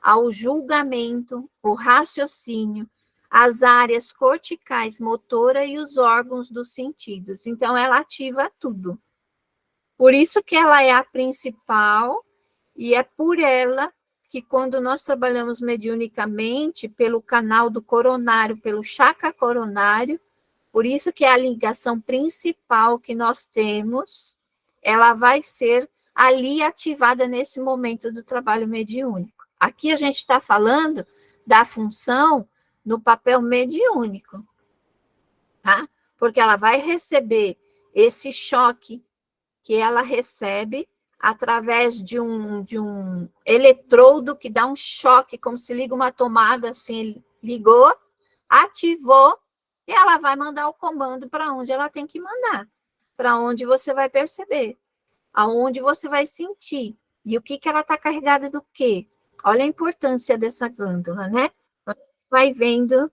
ao julgamento, o raciocínio, as áreas corticais motora e os órgãos dos sentidos. Então, ela ativa tudo. Por isso que ela é a principal, e é por ela que quando nós trabalhamos mediunicamente pelo canal do coronário, pelo chakra coronário, por isso que é a ligação principal que nós temos, ela vai ser ali ativada nesse momento do trabalho mediúnico. Aqui a gente está falando da função no papel mediúnico, tá? Porque ela vai receber esse choque que ela recebe através de um eletrodo que dá um choque, como se liga uma tomada, assim, ligou, ativou, e ela vai mandar o comando para onde ela tem que mandar, para onde você vai perceber, aonde você vai sentir, e o que ela está carregada do quê? Olha a importância dessa glândula, né? Vai vendo.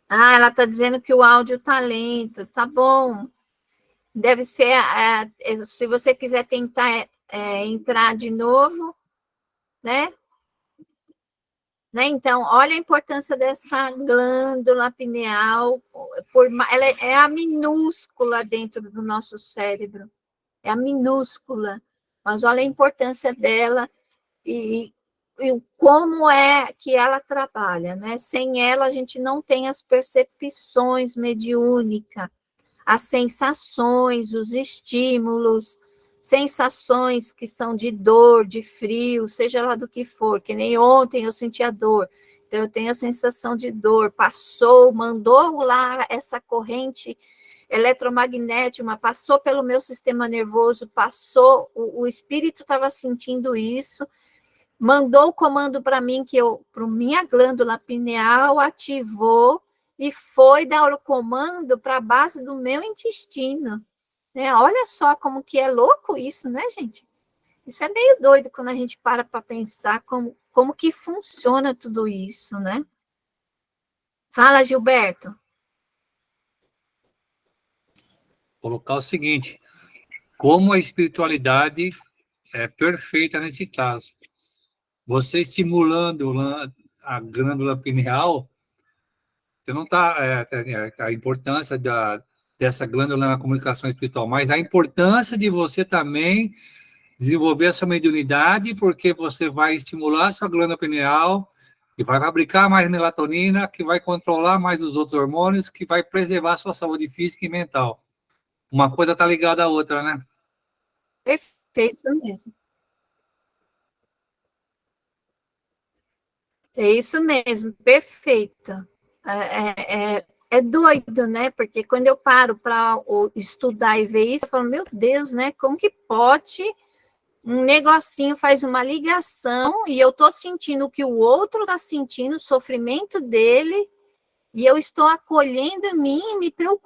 Ah, ela está dizendo que o áudio está lento, tá bom. Deve ser, se você quiser tentar entrar de novo, né? Então, olha a importância dessa glândula pineal, ela é a minúscula dentro do nosso cérebro, é a minúscula, mas olha a importância dela e como é que ela trabalha, né? Sem ela, a gente não tem as percepções mediúnicas, as sensações, os estímulos, sensações que são de dor, de frio, seja lá do que for, que nem ontem eu senti a dor, então eu tenho a sensação de dor, mandou lá essa corrente eletromagnética, passou pelo meu sistema nervoso, passou, o espírito estava sentindo isso, mandou o comando para mim, para minha glândula pineal, ativou, e foi dar o comando para a base do meu intestino. Né? Olha só como que é louco isso, né, gente? Isso é meio doido quando a gente para pensar como que funciona tudo isso, né? Fala, Gilberto. Colocar o seguinte, como a espiritualidade é perfeita nesse caso. Você estimulando a glândula pineal, você não está a importância dessa glândula na comunicação espiritual, mas a importância de você também desenvolver a sua mediunidade, porque você vai estimular a sua glândula pineal e vai fabricar mais melatonina, que vai controlar mais os outros hormônios, que vai preservar a sua saúde física e mental. Uma coisa está ligada à outra, né? Perfeito, isso mesmo. É isso mesmo, perfeito. É doido, né? Porque quando eu paro para estudar e ver isso, eu falo, meu Deus, né? Como que pode um negocinho faz uma ligação e eu estou sentindo o que o outro está sentindo, o sofrimento dele, e eu estou acolhendo em mim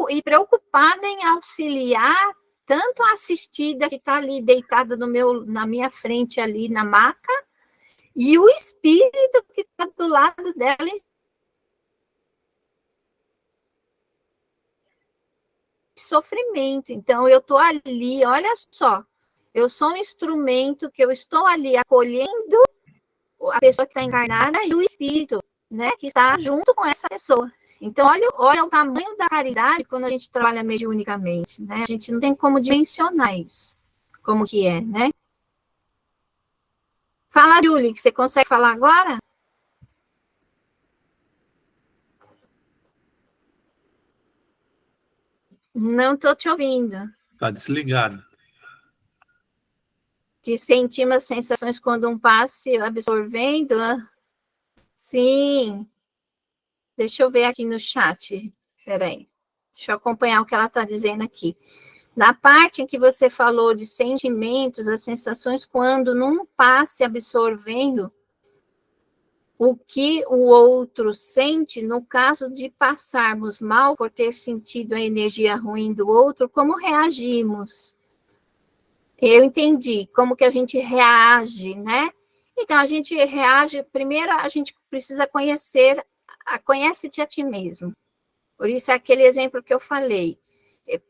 e preocupada em auxiliar tanto a assistida que está ali deitada na minha frente ali na maca, e o espírito que está do lado dela. Sofrimento. Então, eu estou ali, olha só, eu sou um instrumento que eu estou ali acolhendo a pessoa que está encarnada e o espírito, né, que está junto com essa pessoa. Então, olha o tamanho da caridade quando a gente trabalha mediunicamente, né? A gente não tem como dimensionar isso, como que é, né? Fala, Julie, que você consegue falar agora? Não estou te ouvindo. Está desligado. Que sentimos as sensações quando um passe absorvendo. Sim. Deixa eu ver aqui no chat. Peraí. Deixa eu acompanhar o que ela está dizendo aqui. Na parte em que você falou de sentimentos, as sensações, quando num passe absorvendo o que o outro sente, no caso de passarmos mal por ter sentido a energia ruim do outro, como reagimos? Eu entendi como que a gente reage, né? Então, a gente reage, primeiro a gente precisa conhece-te a ti mesmo. Por isso, é aquele exemplo que eu falei.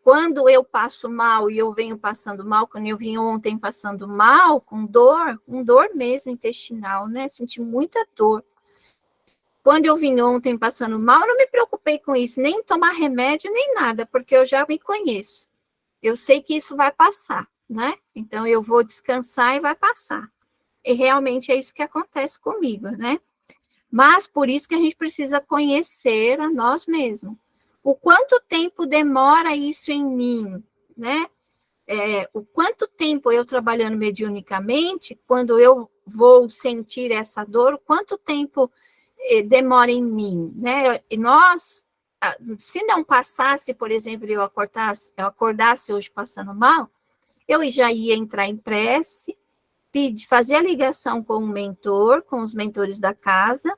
Quando eu passo mal e eu venho passando mal, quando eu vim ontem passando mal, com dor mesmo intestinal, né? Senti muita dor. Quando eu vim ontem passando mal, eu não me preocupei com isso, nem tomar remédio, nem nada, porque eu já me conheço. Eu sei que isso vai passar, né? Então, eu vou descansar e vai passar. E realmente é isso que acontece comigo, né? Mas por isso que a gente precisa conhecer a nós mesmos. O quanto tempo demora isso em mim, né? O quanto tempo eu trabalhando mediunicamente, quando eu vou sentir essa dor, o quanto tempo demora em mim, né? E nós, se não passasse, por exemplo, eu acordasse hoje passando mal, eu já ia entrar em prece, fazer a ligação com o mentor, com os mentores da casa,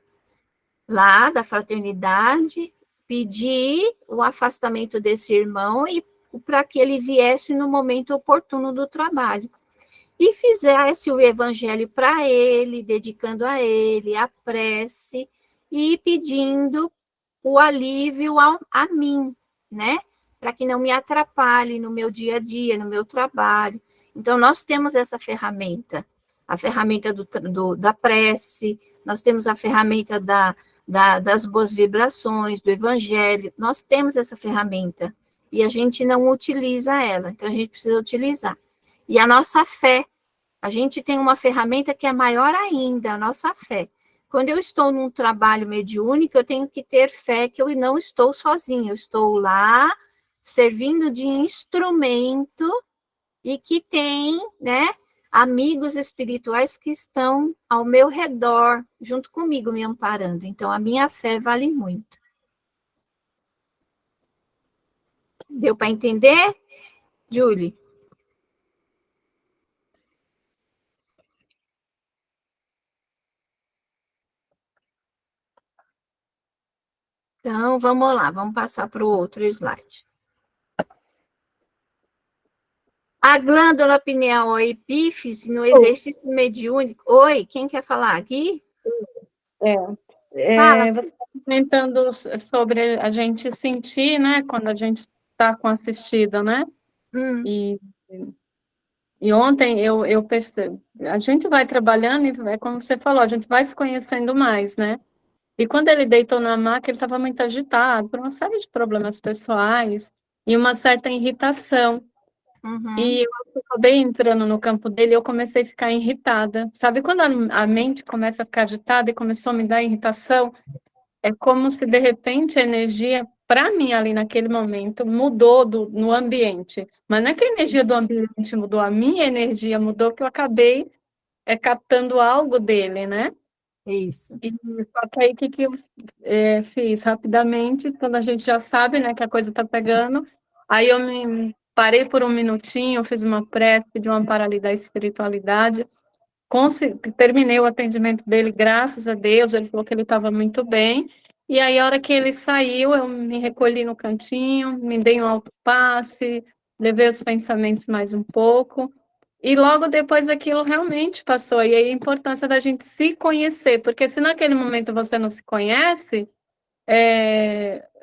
lá da fraternidade, pedir o afastamento desse irmão e para que ele viesse no momento oportuno do trabalho. E fizesse o evangelho para ele, dedicando a ele a prece e pedindo o alívio a mim, né? Para que não me atrapalhe no meu dia a dia, no meu trabalho. Então, nós temos essa ferramenta, a ferramenta da prece, nós temos a ferramenta das boas vibrações, do evangelho, nós temos essa ferramenta, e a gente não utiliza ela, então a gente precisa utilizar. E a nossa fé, a gente tem uma ferramenta que é maior ainda, a nossa fé. Quando eu estou num trabalho mediúnico, eu tenho que ter fé que eu não estou sozinha, eu estou lá servindo de instrumento e que tem, né, amigos espirituais que estão ao meu redor, junto comigo, me amparando. Então, a minha fé vale muito. Deu para entender, Julie? Então, vamos lá, vamos passar para o outro slide. A glândula pineal ou epífise, no exercício mediúnico... Oi, quem quer falar aqui? Fala. Você está comentando sobre a gente sentir, né, quando a gente está com assistida, né? E ontem eu percebo, a gente vai trabalhando e é como você falou, a gente vai se conhecendo mais, né? E quando ele deitou na maca, ele estava muito agitado por uma série de problemas pessoais e uma certa irritação. E eu acabei entrando no campo dele e eu comecei a ficar irritada. Sabe quando a mente começa a ficar agitada e começou a me dar irritação? É como se, de repente, a energia, para mim, ali naquele momento, mudou no ambiente. Mas não é que a energia do ambiente mudou, a minha energia mudou, que eu acabei captando algo dele, né? Isso. E só que aí, o que eu fiz? Rapidamente, quando a gente já sabe, né, que a coisa está pegando, aí eu me parei por um minutinho, fiz uma prece, pedi uma amparo da espiritualidade, terminei o atendimento dele, graças a Deus, ele falou que ele estava muito bem, e aí a hora que ele saiu, eu me recolhi no cantinho, me dei um autopasse, levei os pensamentos mais um pouco, e logo depois aquilo realmente passou, e aí a importância da gente se conhecer, porque se naquele momento você não se conhece,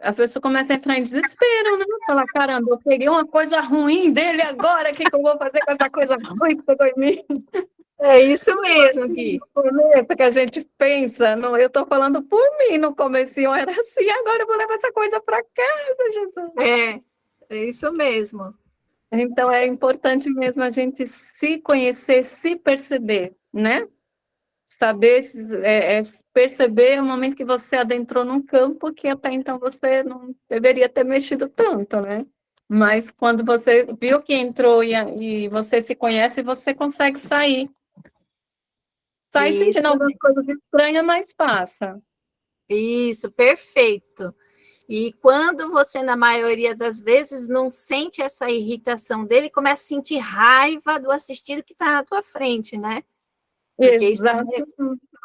a pessoa começa a entrar em desespero, né? Falar, caramba, eu peguei uma coisa ruim dele agora, o que eu vou fazer com essa coisa ruim que pegou em mim? É isso mesmo, Gui. Começo que a gente pensa, não, eu estou falando por mim, no comecinho era assim, agora eu vou levar essa coisa para casa, Jesus. É isso mesmo. Então é importante mesmo a gente se conhecer, se perceber, né? Saber, perceber o momento que você adentrou num campo que até então você não deveria ter mexido tanto, né? Mas quando você viu que entrou e você se conhece, você consegue sair. Sai sentindo Isso, algumas coisas estranhas, mas passa. isso, perfeito. E quando você, na maioria das vezes, não sente essa irritação dele, começa a sentir raiva do assistido que está na tua frente, né? Porque Exato.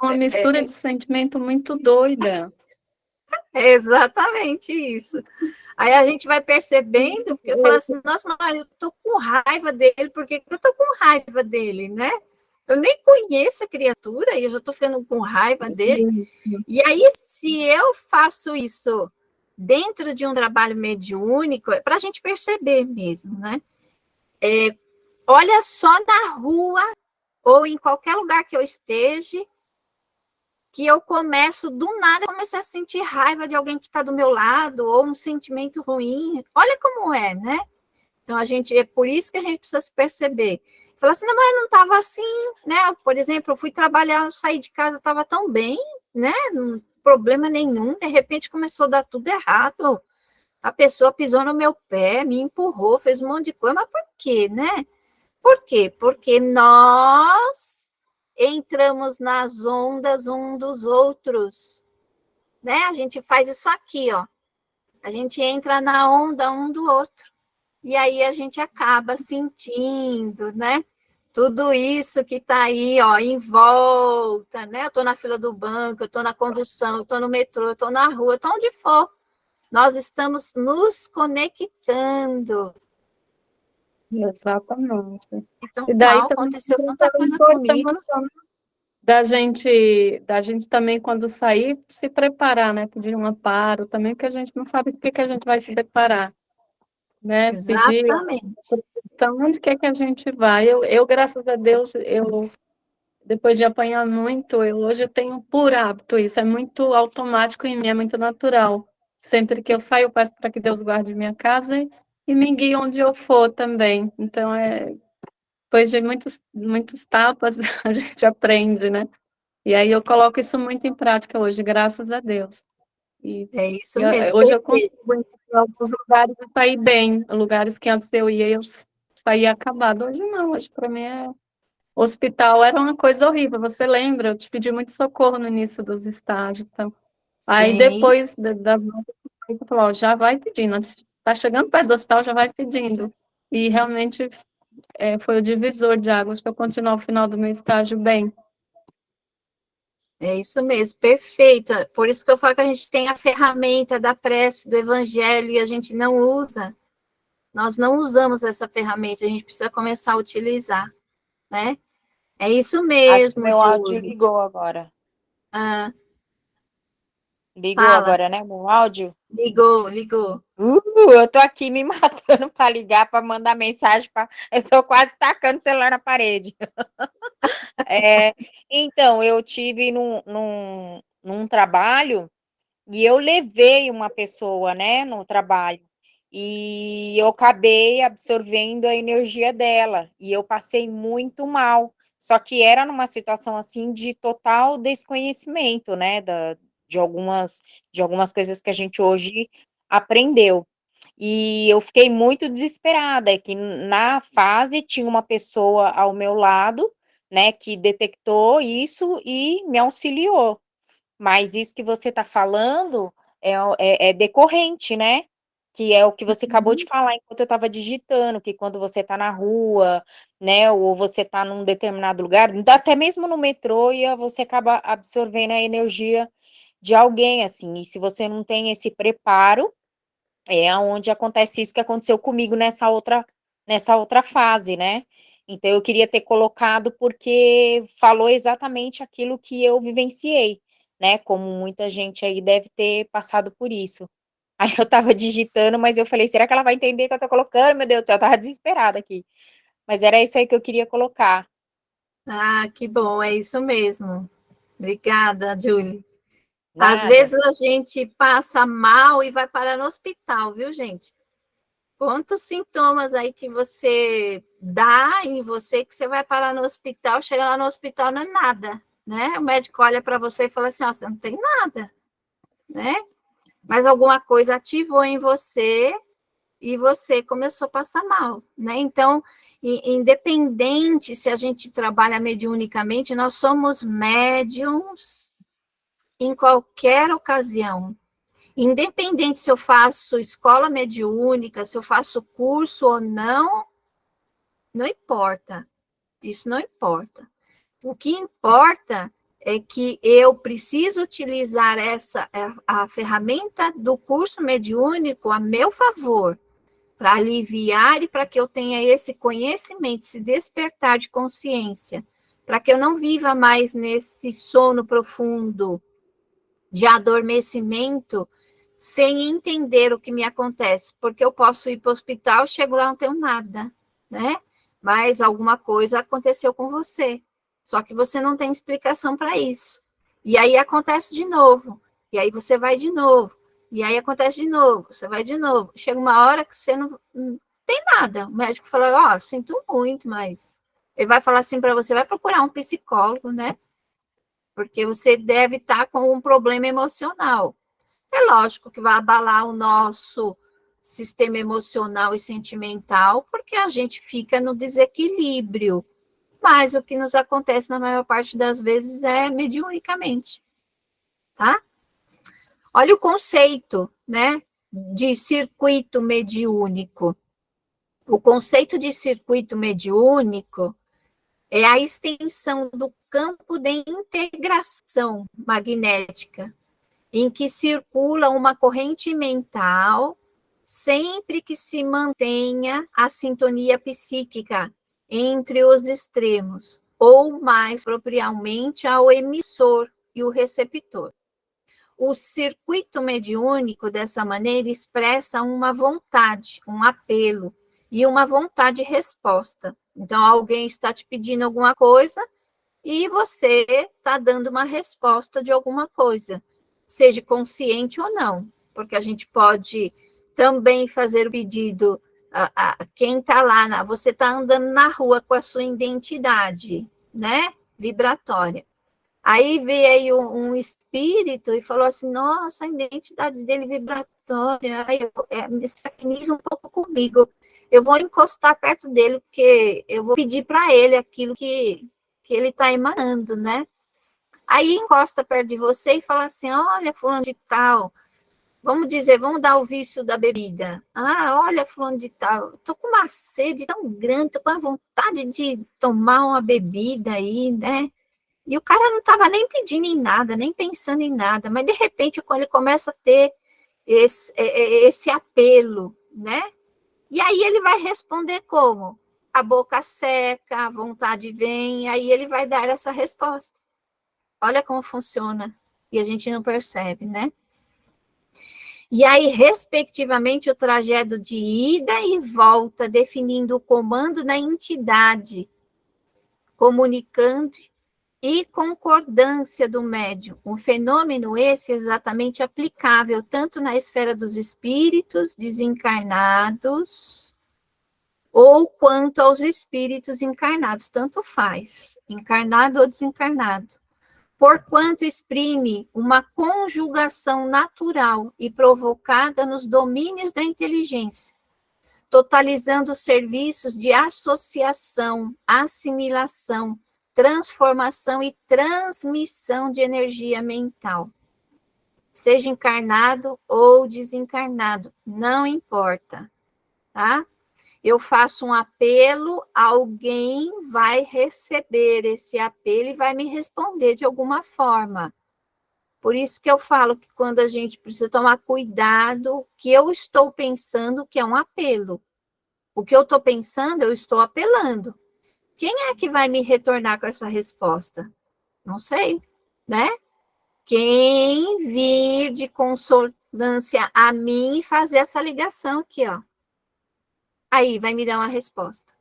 Uma mistura de sentimento muito doida. é exatamente isso. Aí a gente vai percebendo, porque eu falo assim, nossa, mas eu tô com raiva dele, por que eu tô com raiva dele, né? Eu nem conheço a criatura e eu já tô ficando com raiva dele. E aí, se eu faço isso dentro de um trabalho mediúnico, é para a gente perceber mesmo, né? Olha só na rua ou em qualquer lugar que eu esteja, que eu começo, do nada, começar a sentir raiva de alguém que está do meu lado, ou um sentimento ruim. Olha como é, né? Então, é por isso que a gente precisa se perceber. Falar assim, não, mas não estava assim, né? Por exemplo, eu fui trabalhar, eu saí de casa, estava tão bem, né? Não problema nenhum, de repente começou a dar tudo errado. A pessoa pisou no meu pé, me empurrou, fez um monte de coisa, mas por quê, né? Por quê? Porque nós entramos nas ondas um dos outros, né? A gente faz isso aqui, ó. A gente entra na onda um do outro. E aí a gente acaba sentindo, né? Tudo isso que está aí, ó, em volta, né? Eu estou na fila do banco, eu estou na condução, eu estou no metrô, eu estou na rua, eu estou onde for. Nós estamos nos conectando. Exatamente. Então, E daí uau, também aconteceu entra tanta a coisa comigo. importância da gente também, quando sair, se preparar, né? Pedir um amparo também, porque a gente não sabe com o que a gente vai se deparar, né? Pedir Exatamente. então, onde que a gente vai? Eu, graças a Deus, depois de apanhar muito, hoje eu tenho por hábito isso, é muito automático em mim, é muito natural. Sempre que eu saio, eu peço para que Deus guarde minha casa e me guie onde eu for também. Então, depois de muitos tapas, a gente aprende, né? E aí eu coloco isso muito em prática hoje, graças a Deus. E, É isso e mesmo, hoje eu perfeito. consigo em alguns lugares e sair bem, lugares que antes eu ia, eu saía acabado. Hoje não, hoje para mim hospital era uma coisa horrível. Você lembra? Eu te pedi muito socorro no início dos estágios, então. Aí Sim, depois da você falou, ó, já vai pedindo, está chegando perto do hospital, já vai pedindo. E realmente foi o divisor de águas para eu continuar o final do meu estágio bem. é isso mesmo, perfeito. Por isso que eu falo que a gente tem a ferramenta da prece, do evangelho, e a gente não usa. Nós não usamos essa ferramenta, a gente precisa começar a utilizar, né? É isso Acho que mesmo, meu áudio Júlio. ligou agora. Ah, Ligou fala, agora, né, meu áudio? ligou. Eu tô aqui me matando para ligar, para mandar mensagem, eu tô quase tacando o celular na parede. Então, eu tive num trabalho e eu levei uma pessoa, né, no trabalho. E eu acabei absorvendo a energia dela e eu passei muito mal. Só que era numa situação assim de total desconhecimento, né, de algumas coisas que a gente hoje aprendeu. E eu fiquei muito desesperada, é que na fase tinha uma pessoa ao meu lado, né, que detectou isso e me auxiliou. Mas isso que você está falando é decorrente, né? Que é o que você acabou de falar enquanto eu estava digitando, que quando você está na rua, né, ou você está num determinado lugar, até mesmo no metrô, e você acaba absorvendo a energia de alguém, assim. E se você não tem esse preparo, é onde acontece isso que aconteceu comigo nessa outra fase, né? Então, eu queria ter colocado porque falou exatamente aquilo que eu vivenciei, né? Como muita gente aí deve ter passado por isso. Aí eu estava digitando, mas eu falei, será que ela vai entender o que eu tô colocando? Meu Deus do céu, eu estava desesperada aqui. Mas era isso aí que eu queria colocar. Ah, que bom, é isso mesmo. Obrigada, Júlia. Às Nada. vezes a gente passa mal e vai parar no hospital, viu, gente? Quantos sintomas aí que você dá em você que você vai parar no hospital, chega lá no hospital não é nada, né? O médico olha para você e fala assim, ó, você não tem nada, né? Mas alguma coisa ativou em você e você começou a passar mal, né? Então, independente se a gente trabalha mediunicamente, nós somos médiums em qualquer ocasião. Independente se eu faço escola mediúnica, se eu faço curso ou não, não importa. Isso não importa. O que importa é que eu preciso utilizar a ferramenta do curso mediúnico a meu favor, para aliviar e para que eu tenha esse conhecimento, esse despertar de consciência, para que eu não viva mais nesse sono profundo de adormecimento sem entender o que me acontece, porque eu posso ir para o hospital, chego lá, não tenho nada, né? Mas alguma coisa aconteceu com você, só que você não tem explicação para isso. E aí acontece de novo, e aí você vai de novo, e aí acontece de novo, você vai de novo. Chega uma hora que você não tem nada. O médico fala, ó, sinto muito, mas ele vai falar assim para você, vai procurar um psicólogo, né? Porque você deve estar com um problema emocional. É lógico que vai abalar o nosso sistema emocional e sentimental, porque a gente fica no desequilíbrio. Mas o que nos acontece na maior parte das vezes é mediunicamente, tá? Olha o conceito, né? de circuito mediúnico. O conceito de circuito mediúnico é a extensão do campo de integração magnética, em que circula uma corrente mental, sempre que se mantenha a sintonia psíquica entre os extremos, ou mais propriamente ao emissor e o receptor. O circuito mediúnico, dessa maneira, expressa uma vontade, um apelo e uma vontade de resposta. Então, alguém está te pedindo alguma coisa e você está dando uma resposta de alguma coisa, seja consciente ou não, porque a gente pode também fazer o pedido a quem está lá, você está andando na rua com a sua identidade, né, vibratória. Aí veio um espírito e falou assim, nossa, a identidade dele vibratória, aí me sacraliza um pouco comigo, eu vou encostar perto dele, porque eu vou pedir para ele aquilo que ele está emanando, né? Aí encosta perto de você e fala assim, olha, fulano de tal, vamos dar o vício da bebida. Ah, olha, fulano de tal, tô com uma sede tão grande, tô com a vontade de tomar uma bebida aí, né? E o cara não estava nem pedindo em nada, nem pensando em nada, mas de repente, quando ele começa a ter esse apelo, né? E aí ele vai responder como? A boca seca, a vontade vem, aí ele vai dar essa resposta. Olha como funciona. E a gente não percebe, né? E aí, respectivamente, o trajeto de ida e volta, definindo o comando da entidade, comunicando e concordância do médium. Um fenômeno esse exatamente aplicável tanto na esfera dos espíritos desencarnados ou quanto aos espíritos encarnados, tanto faz, encarnado ou desencarnado, porquanto exprime uma conjugação natural e provocada nos domínios da inteligência, totalizando serviços de associação, assimilação, transformação e transmissão de energia mental. Seja encarnado ou desencarnado, não importa, tá? Eu faço um apelo, alguém vai receber esse apelo e vai me responder de alguma forma. Por isso que eu falo que quando a gente precisa tomar cuidado, que eu estou pensando que é um apelo. O que eu estou pensando, eu estou apelando. Quem é que vai me retornar com essa resposta? Não sei, né? Quem vir de consonância a mim e fazer essa ligação aqui, ó. Aí vai me dar uma resposta,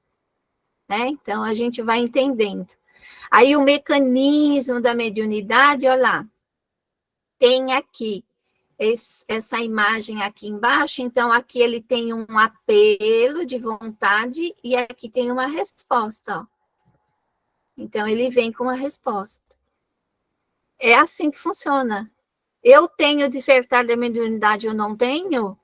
né? Então, a gente vai entendendo. Aí, o mecanismo da mediunidade, olha lá, tem aqui essa imagem aqui embaixo, então, aqui ele tem um apelo de vontade e aqui tem uma resposta, ó. Então, ele vem com uma resposta. É assim que funciona. Eu tenho despertar da mediunidade ou não tenho?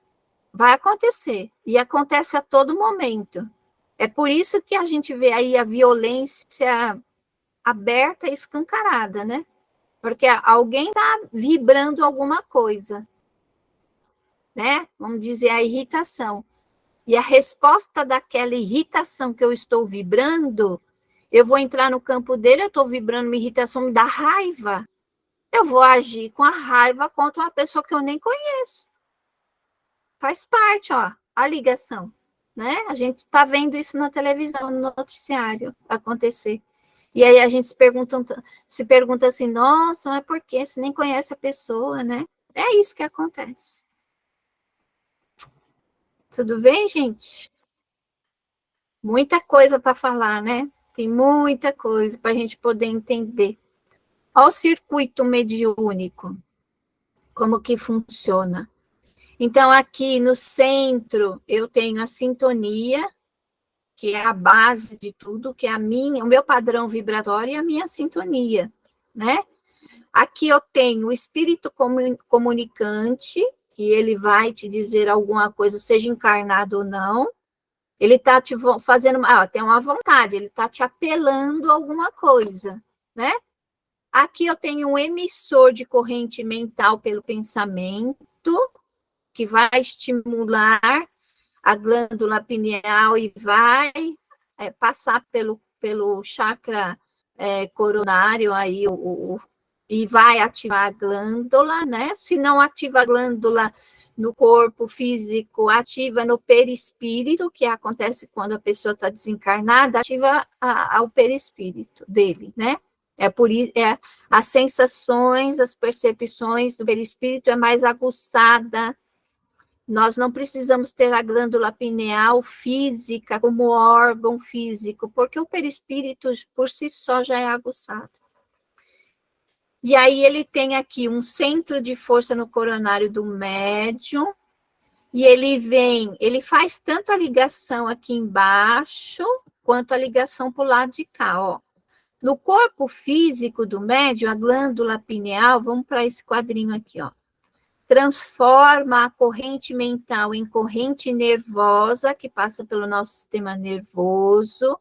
Vai acontecer. E acontece a todo momento. É por isso que a gente vê aí a violência aberta e escancarada, né? Porque alguém está vibrando alguma coisa, né? Vamos dizer, a irritação. E a resposta daquela irritação que eu estou vibrando, eu vou entrar no campo dele, eu estou vibrando uma irritação, me dá raiva. Eu vou agir com a raiva contra uma pessoa que eu nem conheço. Faz parte, ó, a ligação, né? A gente está vendo isso na televisão, no noticiário acontecer. E aí a gente se pergunta assim, nossa, mas por quê? Você nem conhece a pessoa, né? É isso que acontece. Tudo bem, gente? Muita coisa para falar, né? Tem muita coisa para a gente poder entender. Olha o circuito mediúnico, como que funciona. Então, aqui no centro, eu tenho a sintonia, que é a base de tudo, que é o meu padrão vibratório e a minha sintonia, né? Aqui eu tenho o espírito comunicante, que ele vai te dizer alguma coisa, seja encarnado ou não. Ele está te fazendo, tem uma vontade, ele está te apelando a alguma coisa, né? Aqui eu tenho um emissor de corrente mental pelo pensamento, que vai estimular a glândula pineal e vai passar pelo chakra coronário aí, e vai ativar a glândula, né? Se não ativa a glândula no corpo físico, ativa no perispírito, que acontece quando a pessoa está desencarnada, ativa o perispírito dele, né? Por isso, as sensações, as percepções do perispírito é mais aguçada. Nós não precisamos ter a glândula pineal física como órgão físico, porque o perispírito por si só já é aguçado. E aí ele tem aqui um centro de força no coronário do médium, e ele faz tanto a ligação aqui embaixo, quanto a ligação para o lado de cá, ó. No corpo físico do médium, a glândula pineal, vamos para esse quadrinho aqui, ó, transforma a corrente mental em corrente nervosa, que passa pelo nosso sistema nervoso.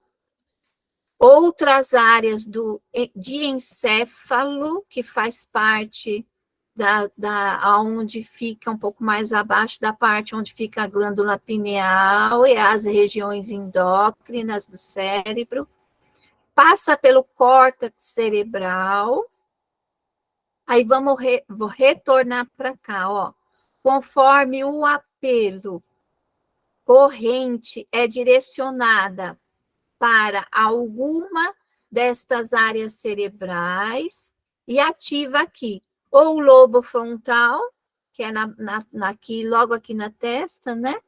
Outras áreas de encéfalo, que faz parte onde fica um pouco mais abaixo da parte onde fica a glândula pineal e as regiões endócrinas do cérebro. Passa pelo córtex cerebral. Aí vou retornar para cá, ó. Conforme o apelo, corrente é direcionada para alguma destas áreas cerebrais e ativa aqui, ou o lobo frontal, que é aqui, logo aqui na testa, né?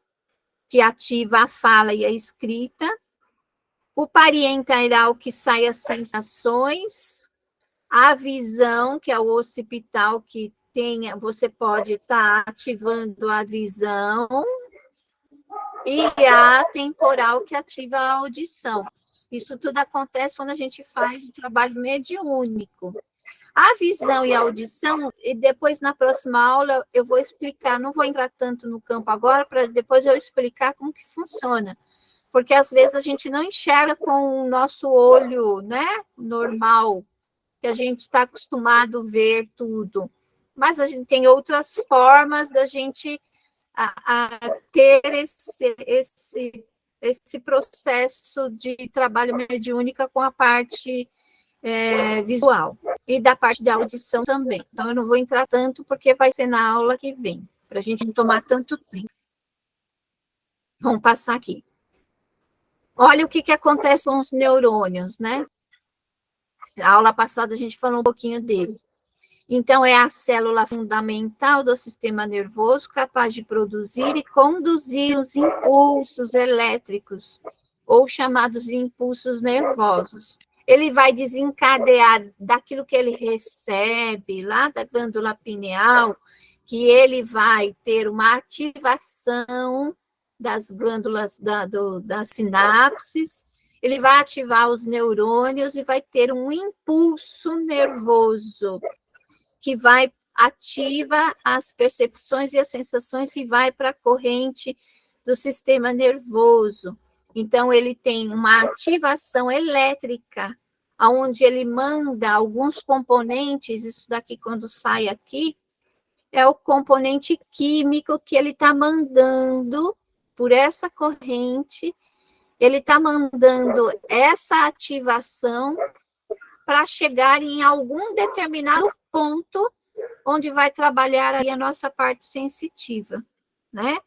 Que ativa a fala e a escrita. O parietal, que sai as sensações. A visão, que é o occipital, que você pode estar ativando a visão, e a temporal, que ativa a audição. Isso tudo acontece quando a gente faz o trabalho mediúnico. A visão e a audição, e depois na próxima aula eu vou explicar, não vou entrar tanto no campo agora, para depois eu explicar como que funciona. Porque às vezes a gente não enxerga com o nosso olho, né, normal, que a gente está acostumado a ver tudo. Mas a gente tem outras formas da gente a ter esse processo de trabalho mediúnica com a parte visual. E da parte da audição também. Então, eu não vou entrar tanto, porque vai ser na aula que vem, para a gente não tomar tanto tempo. Vamos passar aqui. Olha o que acontece com os neurônios, né? A aula passada a gente falou um pouquinho dele. Então, é a célula fundamental do sistema nervoso capaz de produzir e conduzir os impulsos elétricos, ou chamados de impulsos nervosos. Ele vai desencadear daquilo que ele recebe lá da glândula pineal, que ele vai ter uma ativação das glândulas das sinapses, ele vai ativar os neurônios e vai ter um impulso nervoso que vai ativa as percepções e as sensações e vai para a corrente do sistema nervoso. Então, ele tem uma ativação elétrica, onde ele manda alguns componentes, isso daqui quando sai aqui, é o componente químico que ele está mandando por essa corrente, ele está mandando essa ativação para chegar em algum determinado ponto onde vai trabalhar aí a nossa parte sensitiva, né?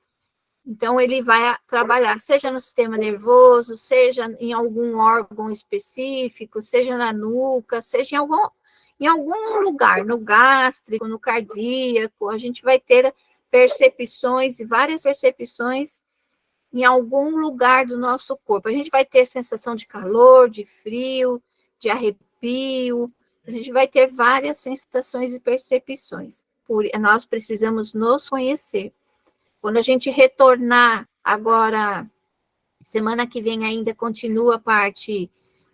Então, ele vai trabalhar, seja no sistema nervoso, seja em algum órgão específico, seja na nuca, seja em algum lugar, no gástrico, no cardíaco, a gente vai ter percepções, várias percepções em algum lugar do nosso corpo. A gente vai ter sensação de calor, de frio, de arrepio, a gente vai ter várias sensações e percepções. Nós precisamos nos conhecer. Quando a gente retornar agora, semana que vem ainda continua a parte,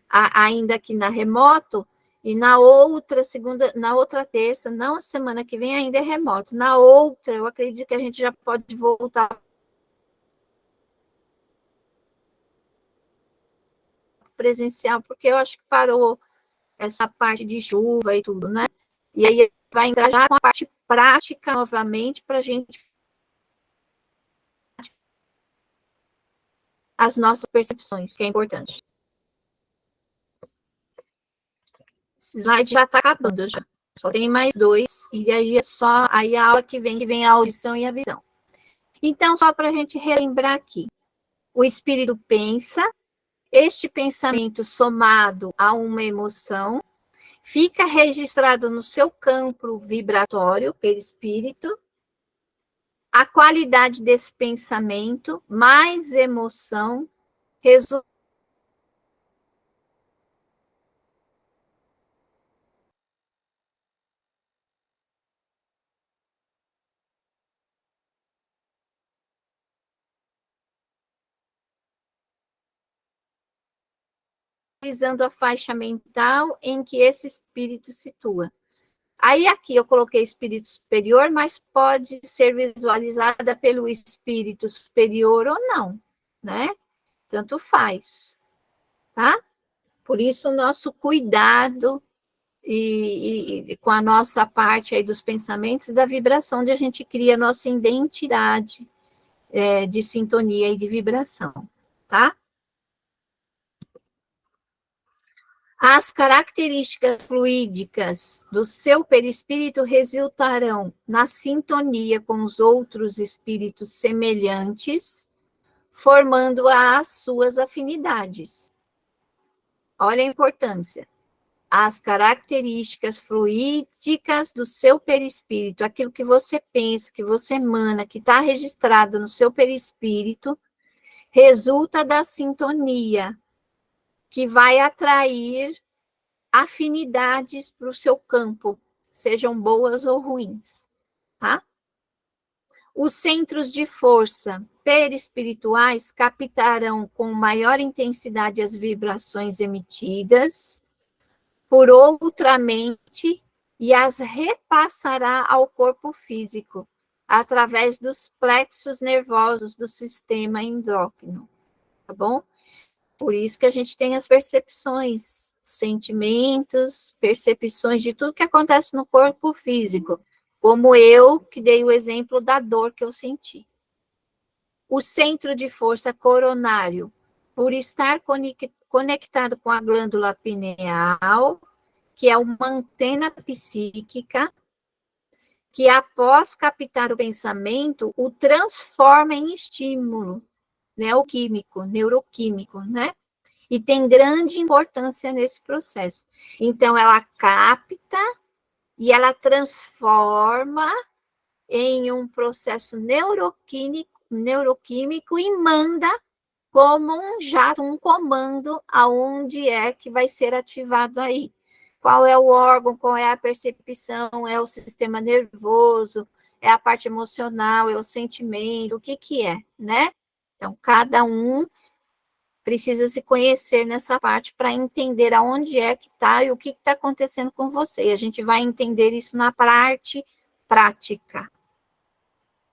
ainda aqui na remoto, e na outra terça, não a semana que vem ainda é remoto, na outra, eu acredito que a gente já pode voltar presencial, porque eu acho que parou essa parte de chuva e tudo, né? E aí vai entrar já com a parte prática novamente para a gente as nossas percepções, que é importante. Esse slide já está acabando, já. Só tem mais 2, e aí é só aí a aula que vem a audição e a visão. Então, só para a gente relembrar aqui. O espírito pensa, este pensamento somado a uma emoção, fica registrado no seu campo vibratório, perispírito. A qualidade desse pensamento, mais emoção, resulta a faixa mental em que esse espírito situa. Aí aqui eu coloquei espírito superior, mas pode ser visualizada pelo espírito superior ou não, né? Tanto faz, tá? Por isso o nosso cuidado e com a nossa parte aí dos pensamentos e da vibração, onde a gente cria a nossa identidade de sintonia e de vibração, tá? As características fluídicas do seu perispírito resultarão na sintonia com os outros espíritos semelhantes, formando as suas afinidades. Olha a importância. As características fluídicas do seu perispírito, aquilo que você pensa, que você emana, que está registrado no seu perispírito, resulta da sintonia, que vai atrair afinidades para o seu campo, sejam boas ou ruins, tá? Os centros de força perispirituais captarão com maior intensidade as vibrações emitidas por outra mente e as repassará ao corpo físico, através dos plexos nervosos do sistema endócrino, tá bom? Por isso que a gente tem as percepções, sentimentos, percepções de tudo que acontece no corpo físico, como eu que dei o exemplo da dor que eu senti. O centro de força coronário, por estar conectado com a glândula pineal, que é uma antena psíquica, que após captar o pensamento, o transforma em estímulo neuroquímico, né? E tem grande importância nesse processo. Então, ela capta e ela transforma em um processo neuroquímico e manda como um jato, um comando aonde é que vai ser ativado aí. Qual é o órgão, qual é a percepção, é o sistema nervoso, é a parte emocional, é o sentimento, o que é, né? Então, cada um precisa se conhecer nessa parte para entender aonde é que está e o que está acontecendo com você. E a gente vai entender isso na parte prática.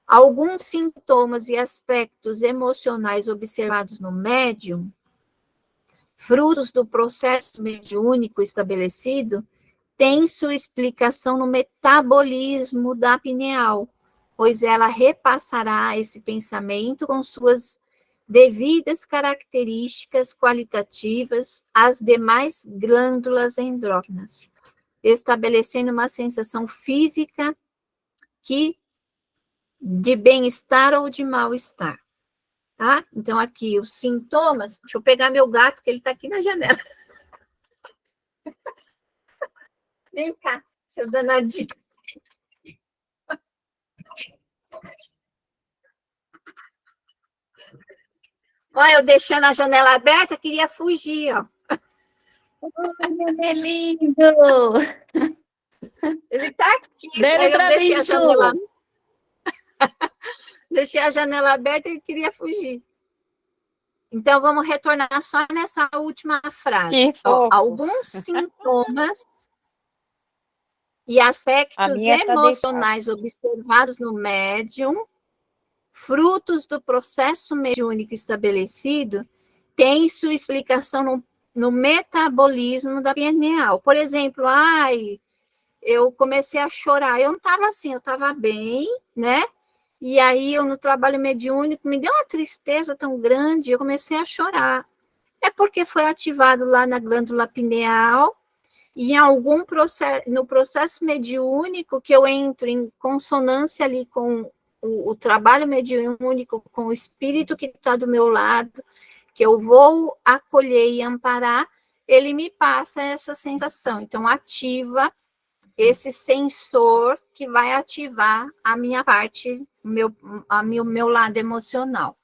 Alguns sintomas e aspectos emocionais observados no médium, frutos do processo mediúnico estabelecido, têm sua explicação no metabolismo da pineal, pois ela repassará esse pensamento com suas devidas características qualitativas às demais glândulas endócrinas, estabelecendo uma sensação física de bem-estar ou de mal-estar, tá? Então, aqui, os sintomas, deixa eu pegar meu gato, que ele está aqui na janela. Vem cá, seu danadinho. Olha, eu deixando a janela aberta, queria fugir, ó. É lindo! Ele tá aqui, Dele aí eu deixei a janela. Su. Deixei a janela aberta e ele queria fugir. Então, vamos retornar só nessa última frase. Ó, alguns sintomas e aspectos emocionais observados no médium, frutos do processo mediúnico estabelecido, têm sua explicação no metabolismo da pineal. Por exemplo, eu comecei a chorar. Eu não estava assim, eu estava bem, né? E aí, eu no trabalho mediúnico, me deu uma tristeza tão grande, eu comecei a chorar. É porque foi ativado lá na glândula pineal, e em algum processo, no processo mediúnico, que eu entro em consonância ali com o trabalho mediúnico, com o espírito que está do meu lado, que eu vou acolher e amparar, ele me passa essa sensação. Então, ativa esse sensor que vai ativar a minha parte, o meu lado emocional.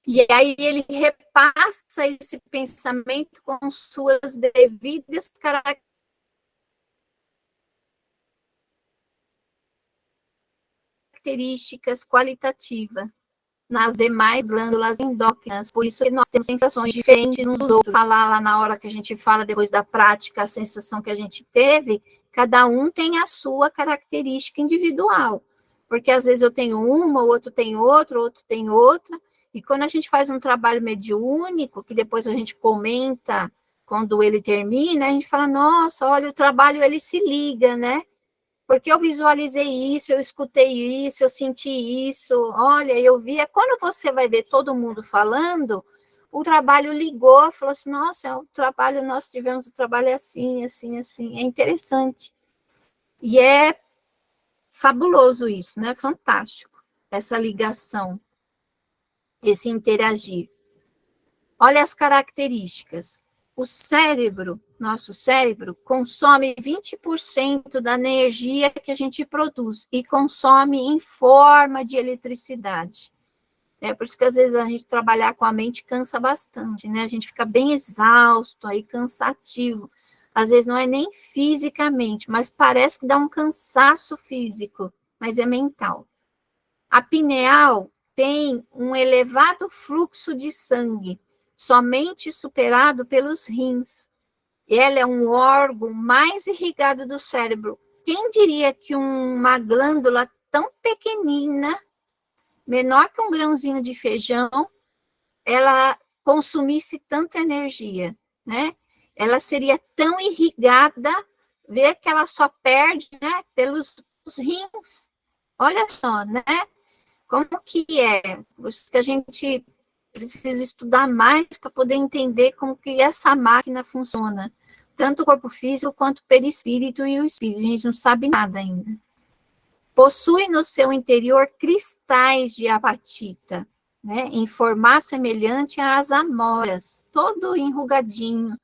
E aí ele repassa esse pensamento com suas devidas características qualitativas nas demais glândulas endócrinas. Por isso que nós temos sensações diferentes uns dos outros. Falar lá na hora que a gente fala, depois da prática, a sensação que a gente teve, cada um tem a sua característica individual. Porque às vezes eu tenho uma, o outro tem outra, o outro tem outra. E quando a gente faz um trabalho mediúnico, que depois a gente comenta quando ele termina, a gente fala, nossa, olha, o trabalho ele se liga, né? Porque eu visualizei isso, eu escutei isso, eu senti isso, olha, eu vi. Quando você vai ver todo mundo falando, o trabalho ligou, falou assim, nossa, o trabalho, nós tivemos o trabalho assim, assim, assim. É interessante. E é fabuloso isso, né? Fantástico, essa ligação, esse interagir. Olha as características. O cérebro, nosso cérebro, consome 20% da energia que a gente produz e consome em forma de eletricidade. É por isso que às vezes a gente trabalhar com a mente cansa bastante, né? A gente fica bem exausto, aí cansativo. Às vezes não é nem fisicamente, mas parece que dá um cansaço físico, mas é mental. A pineal tem um elevado fluxo de sangue, somente superado pelos rins. Ela é um órgão mais irrigado do cérebro. Quem diria que uma glândula tão pequenina, menor que um grãozinho de feijão, ela consumisse tanta energia, né? Ela seria tão irrigada, vê que ela só perde, né, pelos rins. Olha só, né? Como que é? Por isso que a gente precisa estudar mais para poder entender como que essa máquina funciona. Tanto o corpo físico quanto o perispírito e o espírito. A gente não sabe nada ainda. Possui no seu interior cristais de apatita, né, em formato semelhante às amoras, todo enrugadinho.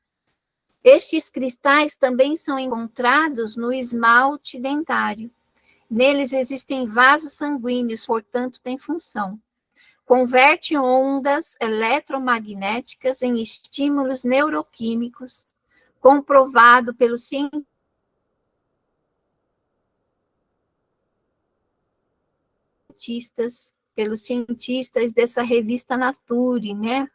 Estes cristais também são encontrados no esmalte dentário. Neles existem vasos sanguíneos, portanto, tem função. Converte ondas eletromagnéticas em estímulos neuroquímicos, comprovado pelos cientistas dessa revista Nature, né?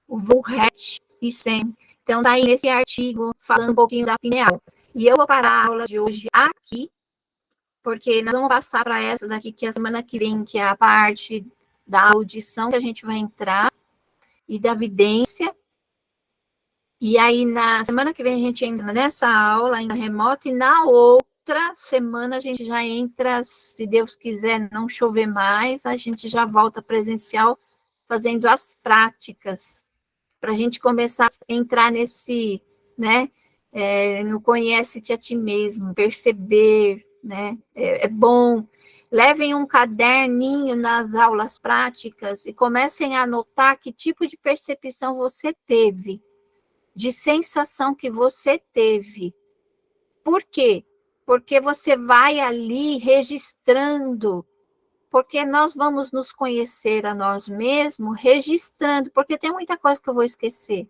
O Vulrich e Sen. Então, daí nesse artigo, falando um pouquinho da pineal. E eu vou parar a aula de hoje aqui, porque nós vamos passar para essa daqui, que é a semana que vem, que é a parte da audição que a gente vai entrar, e da vidência. E aí, na semana que vem, a gente entra nessa aula ainda remota, e na outra semana a gente já entra, se Deus quiser não chover mais, a gente já volta presencial, fazendo as práticas, para a gente começar a entrar nesse, né, no conhece-te a ti mesmo, perceber, né, é bom. Levem um caderninho nas aulas práticas e comecem a anotar que tipo de percepção você teve, de sensação que você teve. Por quê? Porque você vai ali registrando, porque nós vamos nos conhecer a nós mesmos registrando, porque tem muita coisa que eu vou esquecer.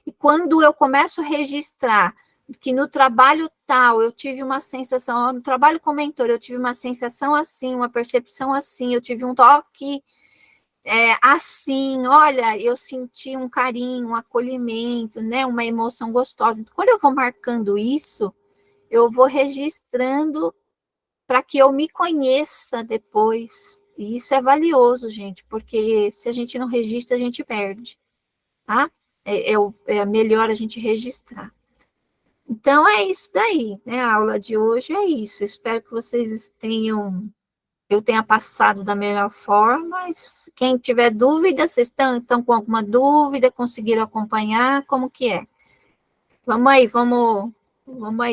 E quando eu começo a registrar que no trabalho tal eu tive uma sensação, no trabalho com mentor eu tive uma sensação assim, uma percepção assim, eu tive um toque assim, olha, eu senti um carinho, um acolhimento, né, uma emoção gostosa. Então, quando eu vou marcando isso, eu vou registrando para que eu me conheça depois. E isso é valioso, gente, porque se a gente não registra, a gente perde, tá? É melhor a gente registrar. Então, é isso daí, né? A aula de hoje é isso. Eu espero que vocês tenham eu tenha passado da melhor forma, mas quem tiver dúvida, vocês estão com alguma dúvida, conseguiram acompanhar, como que é? Vamos aí,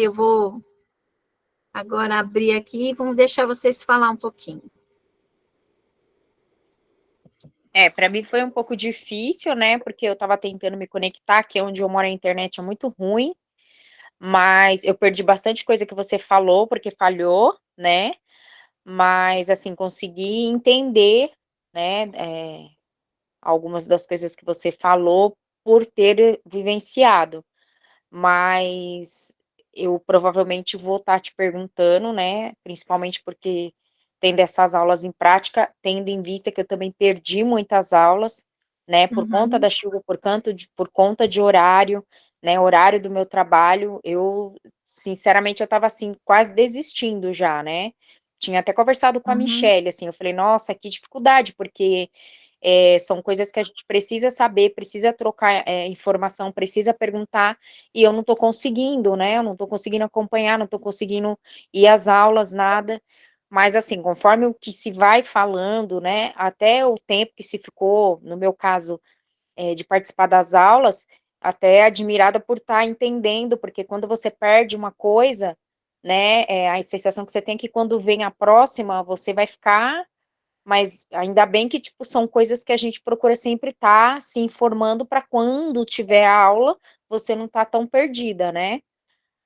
eu vou agora abrir aqui e vamos deixar vocês falar um pouquinho. Para mim foi um pouco difícil, né, porque eu estava tentando me conectar, aqui onde eu moro a internet é muito ruim, mas eu perdi bastante coisa que você falou, porque falhou, né, mas, assim, consegui entender, né, algumas das coisas que você falou por ter vivenciado, mas eu provavelmente vou estar te perguntando, né, principalmente porque tendo essas aulas em prática, tendo em vista que eu também perdi muitas aulas, né, por conta da chuva, por conta de horário, né, horário do meu trabalho, eu, sinceramente, eu estava, assim, quase desistindo já, né, tinha até conversado com a Michelle, assim, eu falei: "Nossa, que dificuldade", porque são coisas que a gente precisa saber, precisa trocar, informação, precisa perguntar, e eu não estou conseguindo, né, eu não estou conseguindo acompanhar, não estou conseguindo ir às aulas, nada. Mas, assim, conforme o que se vai falando, né, até o tempo que se ficou, no meu caso, de participar das aulas, até admirada por estar entendendo, porque quando você perde uma coisa, né, a sensação que você tem é que quando vem a próxima, você vai ficar, mas ainda bem que, tipo, são coisas que a gente procura sempre estar se informando para quando tiver a aula, você não tá tão perdida, né.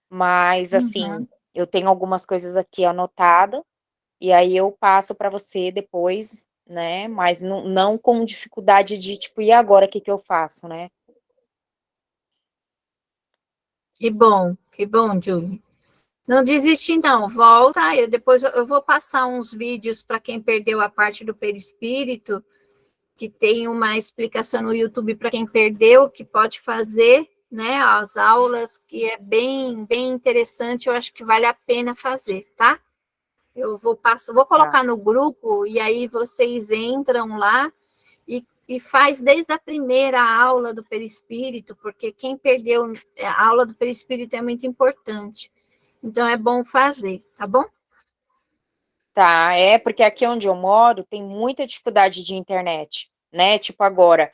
Mas, assim, eu tenho algumas coisas aqui anotada, e aí eu passo para você depois, né, mas não com dificuldade de, tipo: "E agora, o que que eu faço?", né. Que bom, Julie. Não desiste não, volta, depois eu vou passar uns vídeos para quem perdeu a parte do perispírito, que tem uma explicação no YouTube para quem perdeu, que pode fazer, né, as aulas, que é bem interessante, eu acho que vale a pena fazer, tá? Eu vou Tá. colocar no grupo, e aí vocês entram lá e faz desde a primeira aula do perispírito, porque quem perdeu a aula do perispírito é muito importante. Então, é bom fazer, tá bom? Tá, porque aqui onde eu moro tem muita dificuldade de internet, né, tipo agora,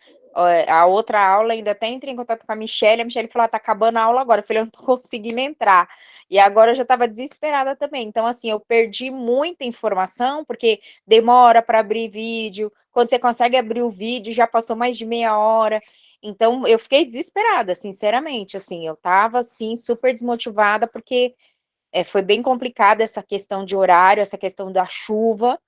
a outra aula ainda até entrei em contato com a Michelle falou: "Ah, tá acabando a aula agora", eu falei: "Eu não tô conseguindo entrar", e agora eu já estava desesperada também, então assim, eu perdi muita informação, porque demora para abrir vídeo, quando você consegue abrir o vídeo já passou mais de meia hora, então eu fiquei desesperada, sinceramente, assim, eu estava, assim, super desmotivada, porque foi bem complicada essa questão de horário, essa questão da chuva,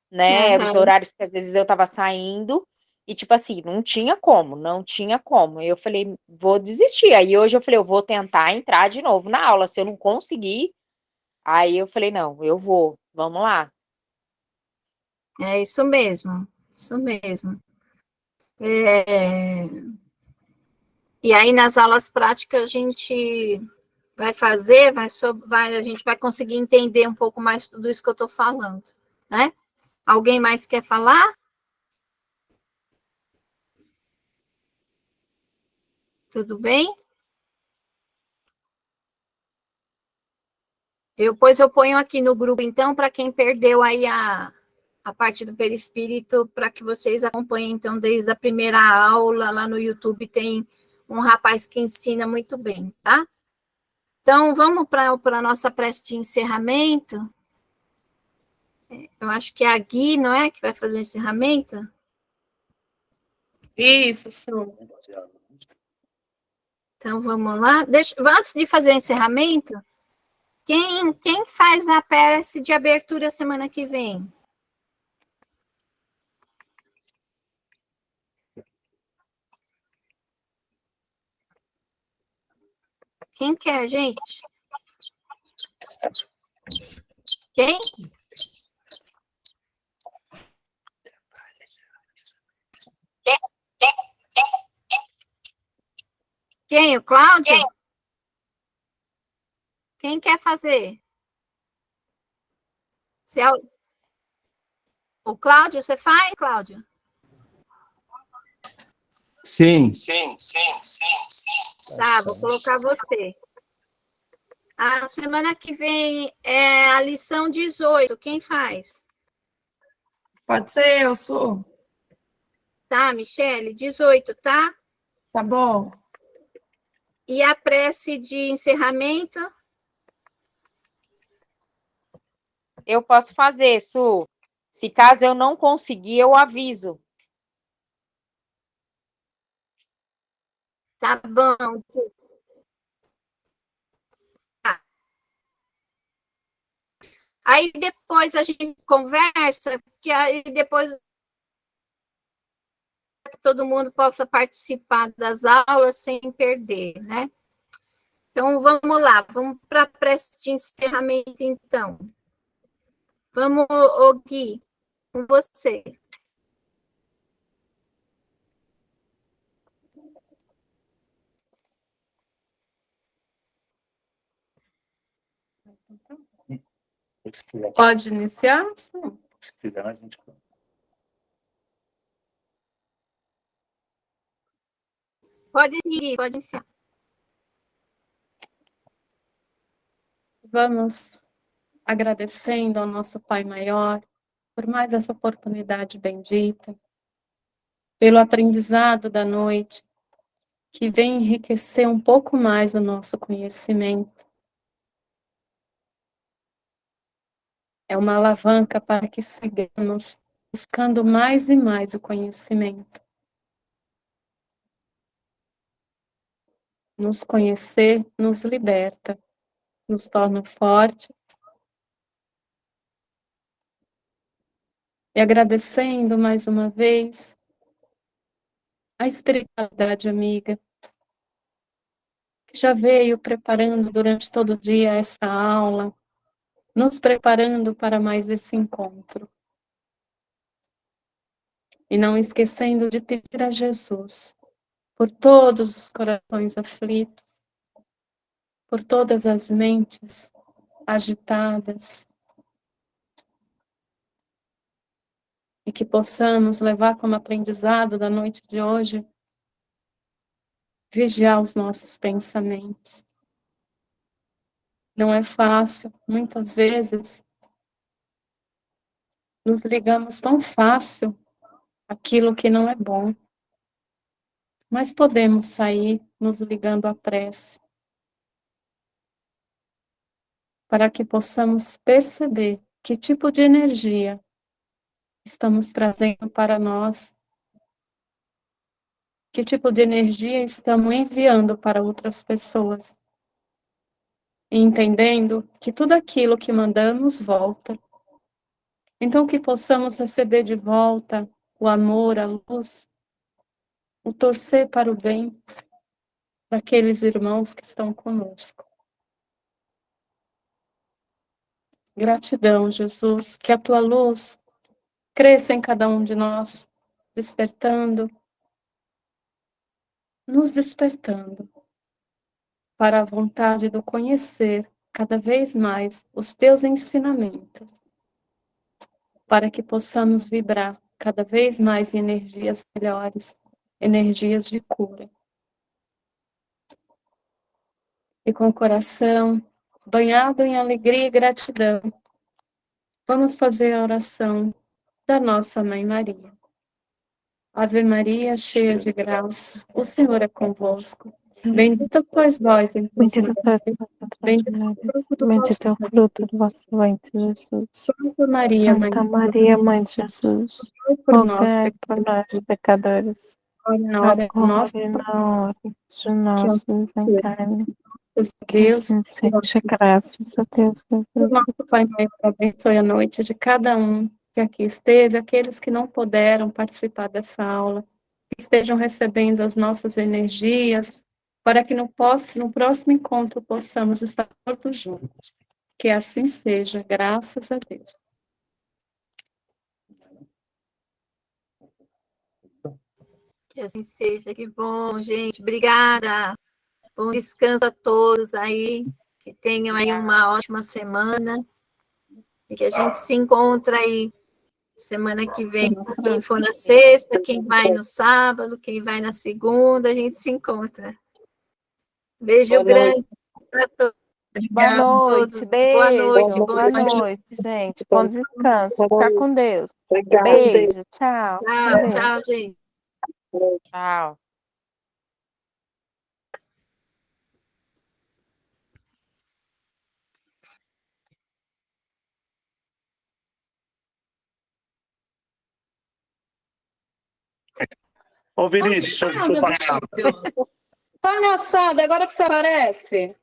né, os horários que às vezes eu estava saindo, e tipo assim, não tinha como, não tinha como. Eu falei: "Vou desistir". Aí hoje eu falei: "Eu vou tentar entrar de novo na aula, se eu não conseguir", aí eu falei: "Não, eu vou, vamos lá". É isso mesmo, isso mesmo. É, e aí, nas aulas práticas, a gente vai fazer, a gente vai conseguir entender um pouco mais tudo isso que eu estou falando, né? Alguém mais quer falar? Tudo bem? Depois eu ponho aqui no grupo, então, para quem perdeu aí a parte do perispírito, para que vocês acompanhem, então, desde a primeira aula, lá no YouTube tem um rapaz que ensina muito bem, tá? Então, vamos para a nossa prece de encerramento. Eu acho que é a Gui, não é, que vai fazer o encerramento? Isso. Então, vamos lá. Antes de fazer o encerramento, quem faz a prece de abertura semana que vem? Quem quer, gente? Quem? Quem? O Cláudio? Quem quer fazer? O Cláudio, você faz, Cláudio? Sim. Tá, vou colocar você. A semana que vem é a lição 18. Quem faz? Pode ser, eu sou. Tá, Michele? 18, tá? Tá bom. E a prece de encerramento? Eu posso fazer, Su. Se caso eu não conseguir, eu aviso. Tá bom. Tá. Aí depois a gente conversa, porque aí depois que todo mundo possa participar das aulas sem perder, né? Então, vamos lá, vamos para a prece de encerramento, então. Vamos, ô Gui, com você. Pode iniciar? Sim. Se quiser, a gente... Pode seguir, pode iniciar. Vamos agradecendo ao nosso Pai Maior por mais essa oportunidade bendita, pelo aprendizado da noite, que vem enriquecer um pouco mais o nosso conhecimento. É uma alavanca para que sigamos buscando mais e mais o conhecimento. Nos conhecer nos liberta, nos torna forte. E agradecendo mais uma vez a espiritualidade amiga, que já veio preparando durante todo o dia essa aula, nos preparando para mais esse encontro. E não esquecendo de pedir a Jesus por todos os corações aflitos, por todas as mentes agitadas, e que possamos levar como aprendizado da noite de hoje, vigiar os nossos pensamentos. Não é fácil, muitas vezes, nos ligamos tão fácil àquilo que não é bom, mas podemos sair nos ligando à prece, para que possamos perceber que tipo de energia estamos trazendo para nós, que tipo de energia estamos enviando para outras pessoas, e entendendo que tudo aquilo que mandamos volta. Então, que possamos receber de volta o amor, a luz, o torcer para o bem daqueles irmãos que estão conosco. Gratidão, Jesus, que a tua luz cresça em cada um de nós, despertando, nos despertando para a vontade do conhecer cada vez mais os teus ensinamentos, para que possamos vibrar cada vez mais em energias melhores, energias de cura. E com o coração banhado em alegria e gratidão, vamos fazer a oração da nossa Mãe Maria. Ave Maria, cheia de graça, o Senhor é convosco. Bendita sois vós entre as Bendita sois mulheres, vós entre as bendito mulheres, é o fruto do vosso bendito é o fruto do vosso ventre, Jesus. Santa Maria, Mãe Santa de Deus, Maria, Mãe de Jesus, rogai por nós, rogai por nós, pecadores, agora e na hora da agora nossa e na hora de que nosso desencarne. Que Deus, assim seja, graças a Deus. o nosso Pai Mãe, abençoe a noite de cada um que aqui esteve, aqueles que não puderam participar dessa aula, que estejam recebendo as nossas energias, para que no próximo encontro possamos estar todos juntos. Que assim seja, graças a Deus. Que assim seja, que bom, gente. Obrigada. Bom descanso a todos aí. Que tenham aí uma ótima semana. E que a gente se encontra aí semana que vem. Quem for na sexta, quem vai no sábado, quem vai na segunda, a gente se encontra. Beijo grande para todos. Boa noite, Boa beijo. noite, bom Boa descanso. noite, gente. Bom descanso. Ficar com Deus. Beijo, tchau. Com Tchau, Deus. tchau, gente. Tchau. Ô, Vinícius, deixa eu falar. Palhaçada, agora que você aparece.